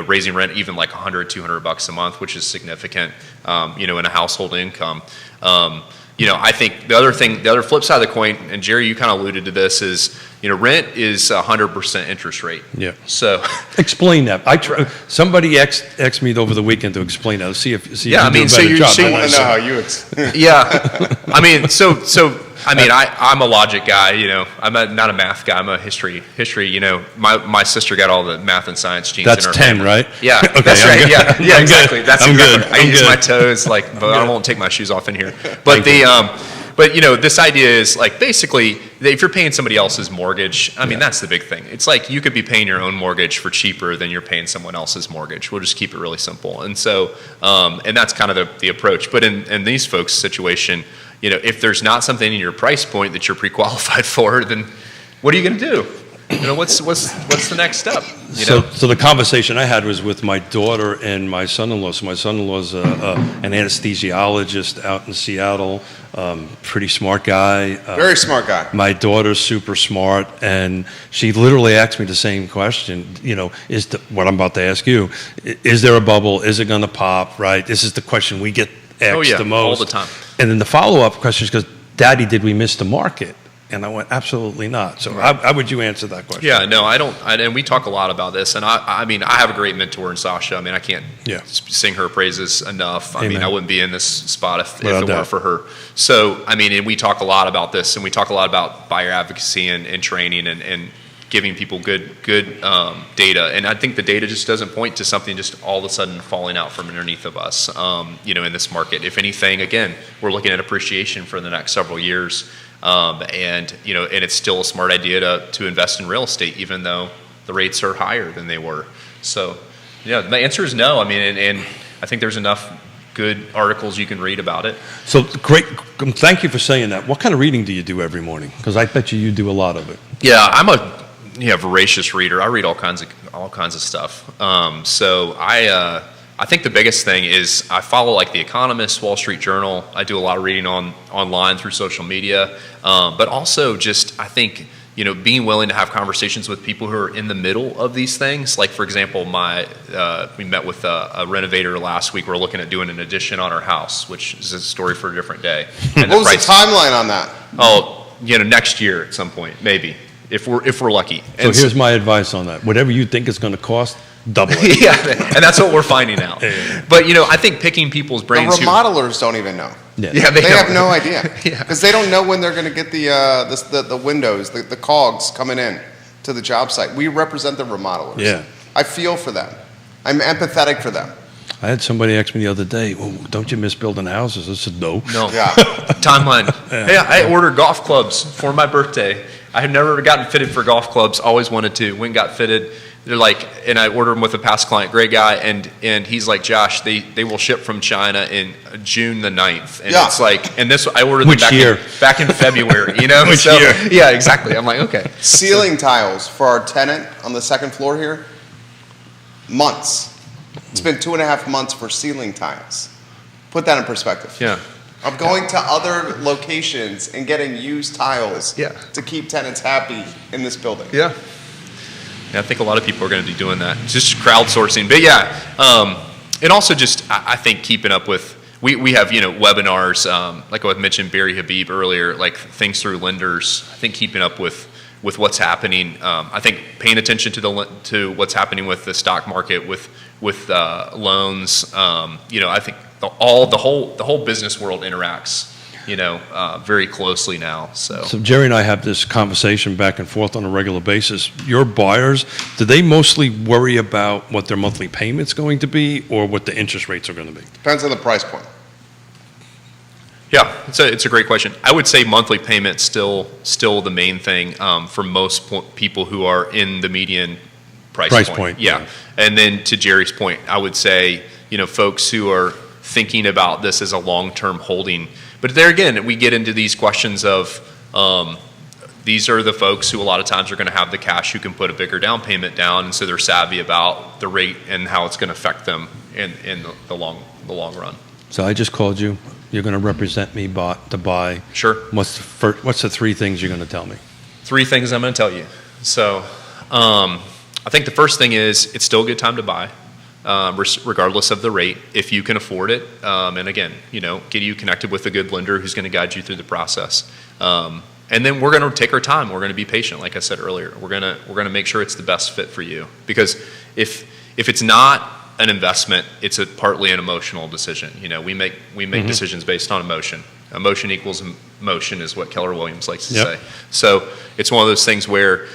raising rent even like $100, $200 a month, which is significant, in a household income. I think the other flip side of the coin, and Jerry, you kind of alluded to this, is rent is 100% interest rate. Yeah. So explain that. Somebody asked me over the weekend to explain that. See if you do a better job. I want to know how you. Yeah. I mean, so I mean, I'm a logic guy, I'm not a math guy. I'm a history, my sister got all the math and science genes That's in her 10, family. right? Yeah, Okay, that's I'm right. good. Yeah, I'm exactly. good. That's I'm exactly good. right. I I'm use good. my toes, but I won't take my shoes off in here. But this idea is like, basically, if you're paying somebody else's mortgage, I mean, that's the big thing. It's like you could be paying your own mortgage for cheaper than you're paying someone else's mortgage. We'll just keep it really simple. And so, and that's kind of the approach. But in these folks' situation, if there's not something in your price point that you're pre-qualified for, then what are you going to do? What's the next step? So the conversation I had was with my daughter and my son-in-law. So my son-in-law's an anesthesiologist out in Seattle, pretty smart guy. Very smart guy. My daughter's super smart, and she literally asked me the same question. What I'm about to ask you: is there a bubble? Is it going to pop? Right? This is the question we get asked the most all the time. And then the follow-up question is, "Daddy, did we miss the market?" And I went, absolutely not. So how would you answer that question? Yeah, no, I don't. And we talk a lot about this. And I mean, I have a great mentor in Sasha. I mean, I can't sing her praises enough. I mean, I wouldn't be in this spot if it weren't for her. So, I mean, and we talk a lot about this, and we talk a lot about buyer advocacy and training and giving people good data. And I think the data just doesn't point to something just all of a sudden falling out from underneath of us, in this market. If anything, again, we're looking at appreciation for the next several years. And it's still a smart idea to invest in real estate, even though the rates are higher than they were. So, yeah, the answer is no. I mean, and I think there's enough good articles you can read about it. So great. Thank you for saying that. What kind of reading do you do every morning? Because I bet you do a lot of it. Yeah, I'm a voracious reader. I read all kinds of stuff. So I think the biggest thing is I follow like The Economist, Wall Street Journal. I do a lot of reading online through social media, but also just I think being willing to have conversations with people who are in the middle of these things. Like for example, we met with a renovator last week. We're looking at doing an addition on our house, which is a story for a different day. And What was the timeline on that? Oh, next year at some point, maybe if we're lucky. So here's my advice on that: whatever you think it's going to cost, double it. Yeah, and that's what we're finding out. But I think picking people's brains. The remodelers don't even know. Yeah, they have no idea because they don't know when they're going to get the windows, the cogs coming in to the job site. We represent the remodelers. Yeah, I feel for them. I'm empathetic for them. I had somebody ask me the other day, well, don't you miss building houses? I said, no. Yeah. Timeline. Hey, I ordered golf clubs for my birthday. I had never gotten fitted for golf clubs. Always wanted to. Went and got fitted. They're like, and I ordered them with a past client, great guy, and he's like, Josh, they will ship from China in June the 9th. And it's like, and this, I ordered them back in February, Which year? Yeah, exactly. I'm like, okay. Ceiling tiles for our tenant on the second floor here, months. It's been 2.5 months for ceiling tiles. Put that in perspective. Yeah. I'm going to other locations and getting used tiles to keep tenants happy in this building. Yeah. I think a lot of people are going to be doing that. Just crowdsourcing. But and also just, I think keeping up with, we have, webinars, like I mentioned Barry Habib earlier, like things through lenders. I think keeping up with what's happening. I think paying attention to what's happening with the stock market, with loans. I think the whole business world interacts, very closely now. So Jerry and I have this conversation back and forth on a regular basis. Your buyers, do they mostly worry about what their monthly payment's going to be or what the interest rates are going to be? Depends on the price point. Yeah, it's a great question. I would say monthly payment's still the main thing for most people who are in the median price point. Yeah, and then to Jerry's point, I would say folks who are thinking about this as a long-term holding. But there again, we get into these questions of these are the folks who a lot of times are going to have the cash who can put a bigger down payment down, and so they're savvy about the rate and how it's going to affect them in the long run. So I just called you. You're going to represent me to buy. Sure. What's the 3 things you're going to tell me? 3 things I'm going to tell you. So I think the first thing is it's still a good time to buy. Regardless of the rate, if you can afford it, and again, get you connected with a good lender who's going to guide you through the process. And then we're going to take our time. We're going to be patient, like I said earlier. We're going to make sure it's the best fit for you, because if it's not an investment, it's partly an emotional decision. We make decisions based on emotion. Emotion equals motion is what Keller Williams likes to Yep. say. So it's one of those things where,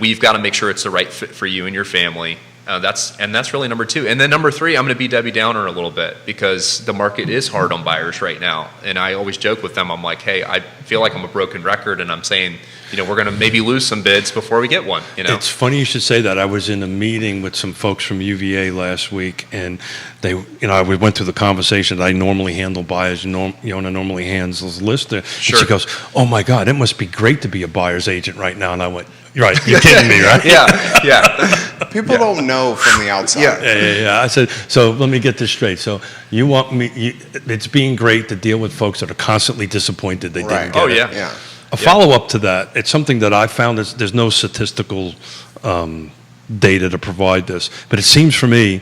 we've got to make sure it's the right fit for you and your family. That's really number two. And then number three, I'm going to be Debbie Downer a little bit because the market is hard on buyers right now. And I always joke with them. I'm like, hey, I feel like I'm a broken record, and I'm saying, we're going to maybe lose some bids before we get one. It's funny you should say that. I was in a meeting with some folks from UVA last week, and we went through the conversation that I normally handle buyers. Yona normally handles list. And Sure. she goes, "Oh my God, it must be great to be a buyer's agent right now." And I went, "You're right. You're kidding me, right?" Yeah. People don't know from the outside. Yeah. I said, so let me get this straight. So you want me? It's being great to deal with folks that are constantly disappointed they Right. didn't get Oh, it. yeah. Yeah. A follow-up to that, it's something that I found there's no statistical data to provide this, but it seems for me,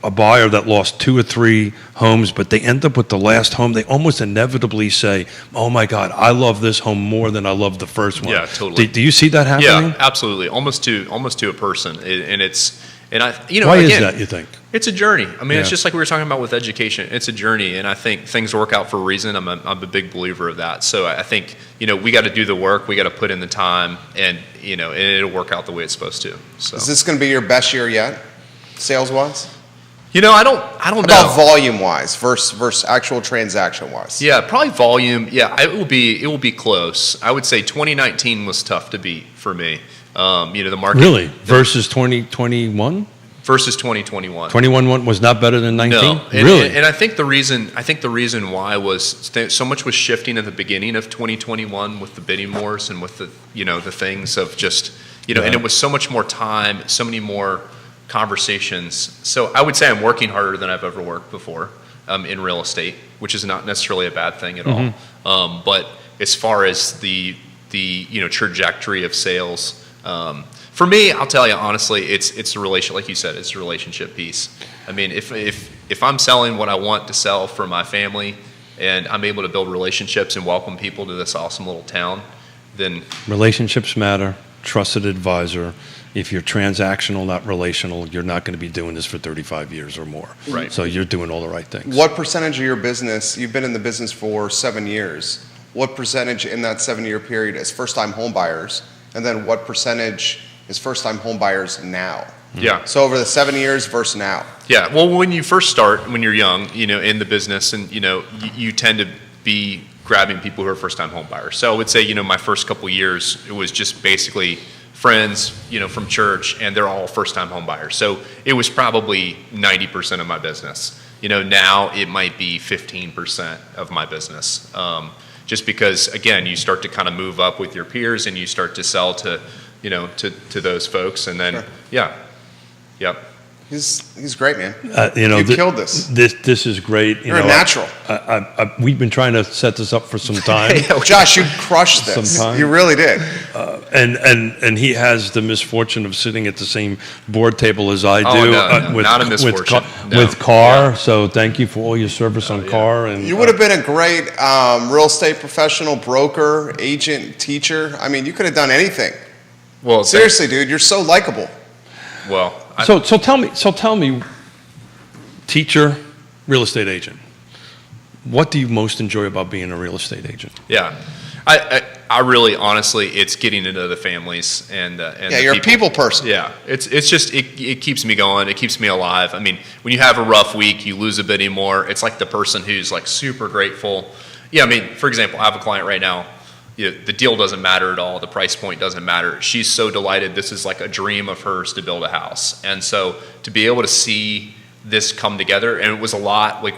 a buyer that lost 2 or 3 homes, but they end up with the last home, they almost inevitably say, "Oh my God, I love this home more than I love the first one." Yeah, totally. Do you see that happening? Yeah, absolutely. Almost to a person. Why is again, that, you think? It's a journey. I mean, it's Yeah. just like we were talking about with education. It's a journey, and I think things work out for a reason. I'm a big believer of that. So I think, we got to do the work. We got to put in the time, and, and it'll work out the way it's supposed to. So, Is this going to be your best year yet, sales-wise? I don't About know. volume-wise versus actual transaction-wise. Yeah, probably volume. Yeah, it will be close. I would say 2019 was tough to beat for me. The market. Really? Versus 2021? Versus 2021. 21 was not better than 19? No, Really? and I think the reason why was so much was shifting at the beginning of 2021 with the bidding wars and with the the things of just and it was so much more time, so many more conversations. So I would say I'm working harder than I've ever worked before in real estate, which is not necessarily a bad thing at all. But as far as the trajectory of sales. For me, I'll tell you honestly, it's a relation, like you said, it's a relationship piece. I mean, if I'm selling what I want to sell for my family, and I'm able to build relationships and welcome people to this awesome little town, then Relationships matter. Trusted advisor. If you're transactional, not relational, you're not going to be doing this for 35 years or more. Right. So you're doing all the right things. What percentage of your business, you've been in the business for 7 years, what percentage in that 7-year period is first-time home buyers? And then what percentage is first-time home buyers now? yeah. So over the 7 years versus now. Yeah, well, when you first start, when you're young, in the business, and you tend to be grabbing people who are first-time home buyers. So I would say, my first couple years, it was just basically friends, from church, and they're all first-time home buyers. So it was probably 90% of my business. Now it might be 15% of my business. Just because, again, you start to kind of move up with your peers, and you start to sell to, to those folks, and then, Sure. yeah, yep. He's great, man. You killed this. This is great. You're a natural. We've been trying to set this up for some time. Josh, you crushed this. Sometime. You really did. And he has the misfortune of sitting at the same board table as I do. Oh, no, not a misfortune. No. With Carr, so thank you for all your service on Carr. And You would have been a great real estate professional, broker, agent, teacher. I mean, you could have done anything. Well, Seriously, dude, you're so likable. well, So tell me, teacher, real estate agent. What do you most enjoy about being a real estate agent? yeah, I really, honestly, it's getting into the families and Yeah, the you're a people person. Yeah, it's just it keeps me going. It keeps me alive. I mean, when you have a rough week, you lose a bit more. It's like the person who's like super grateful. Yeah, I mean, for example, I have a client right now. The deal doesn't matter at all. The price point doesn't matter. She's so delighted. This is like a dream of hers to build a house. And so to be able to see this come together, and it was a lot. Like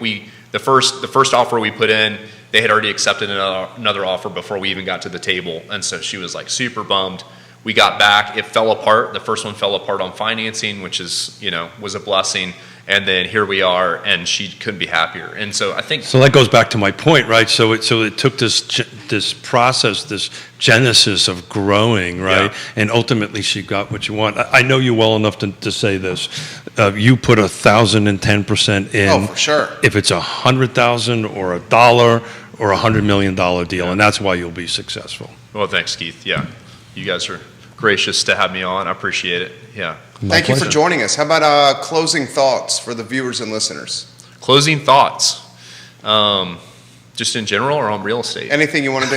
the first offer we put in, they had already accepted another offer before we even got to the table. And so she was like super bummed. We got back. It fell apart. The first one fell apart on financing, which is, was a blessing. And then here we are, and she couldn't be happier. And so I think. So that goes back to my point, right? So it took this process, this genesis of growing, right? Yeah. And ultimately she got what you want. I know you well enough to say this. You put 1,010% in. Oh, for sure. If it's $100,000 or $1 or $100 million deal, and that's why you'll be successful. Well, thanks, Keith. Yeah, you guys are gracious to have me on. I appreciate it. Yeah. Thank you for pleasure. joining us. How about closing thoughts for the viewers and listeners? Closing thoughts. Just in general or on real estate? Anything you want to do.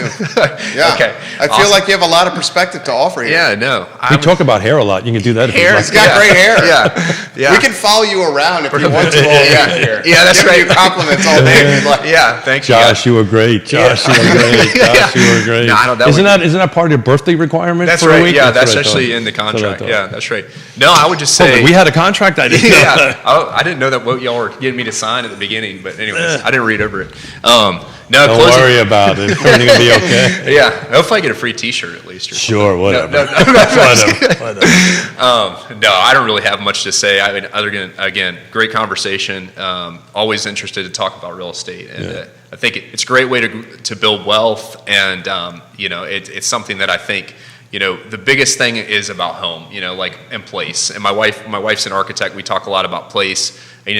Yeah. Okay. I feel Awesome. like you have a lot of perspective to offer here. Yeah, no. We talk about hair a lot. You can do that if Hair you'd He's like. got great hair. Yeah. We can follow you around if you want to all week here. Yeah, that's Give right. you compliments all day if you'd like. Yeah, thank you. Josh, you were great. Josh, you were great. Josh, you were great. No, I don't- that isn't would- that part of your birthday requirement That's for a right. week? Yeah, that's what I actually thought. in the That's what I contract. thought. Yeah, that's right. No, I would just Hold say. on, we had a contract. I didn't know Yeah, that. I didn't know that what y'all were getting me to sign at the beginning, but anyways, I didn't read over it. No, Don't closing. worry about it. Everything will be okay. Yeah, hopefully I get a free T-shirt at least. Or Sure, whatever. No, Whatever. no, I don't really have much to say. I mean, other than, again, great conversation. Always interested to talk about real estate, and Yeah. I think it's a great way to build wealth, and it's something that I think. The biggest thing is about home, like in place. And my wife's an architect. We talk a lot about place. And,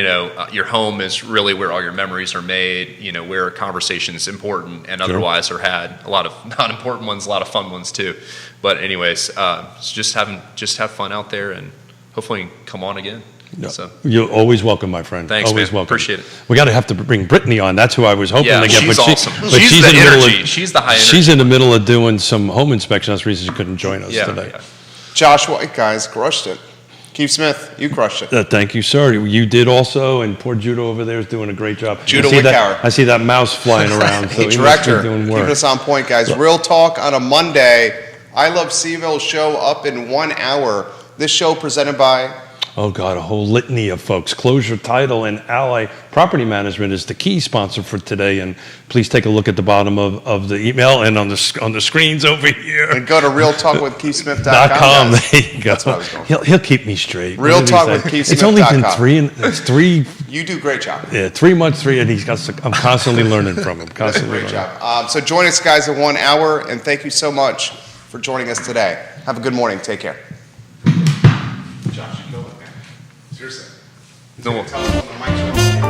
your home is really where all your memories are made. Where conversations important and otherwise are had. A lot of not important ones, a lot of fun ones too. But anyways, just have fun out there, and hopefully come on again. No, So you're always welcome, my friend. Thanks, always man. welcome. Appreciate it. We got to have to bring Brittany on. That's who I was hoping Yeah, to get. she's but awesome. But She's she's the in the middle energy. of, She's the high energy. She's in the middle of doing some home inspection. That's the reason she couldn't join us today. Yeah. Josh White, guys, crushed it. Keith Smith, you crushed it. Thank you, sir. You did also, and poor Judah over there is doing a great job. Judah I see that- Wickower. I see that mouse flying around. So Hey, he must be director, doing keeping work. us on point, guys. Real Talk on a Monday. I Love Seville show up in 1 hour. This show presented by Oh, God, a whole litany of folks. Closure Title and Ally Property Management is the key sponsor for today. And please take a look at the bottom of the email and on the screens over here. and go to realtalkwithkeithsmith.com. .com. guys. There you go. That's what I was going He'll keep me straight. Real What did he Talk say? with Keith It's only been Smith.com. three, You do a great job. 3 months, and he's got. I'm constantly learning from him. Constantly Great learning. job. So join us, guys, in 1 hour, and thank you so much for joining us today. Have a good morning. Take care. Josh, you go with me. Seriously. No. Tell us when the mic's on.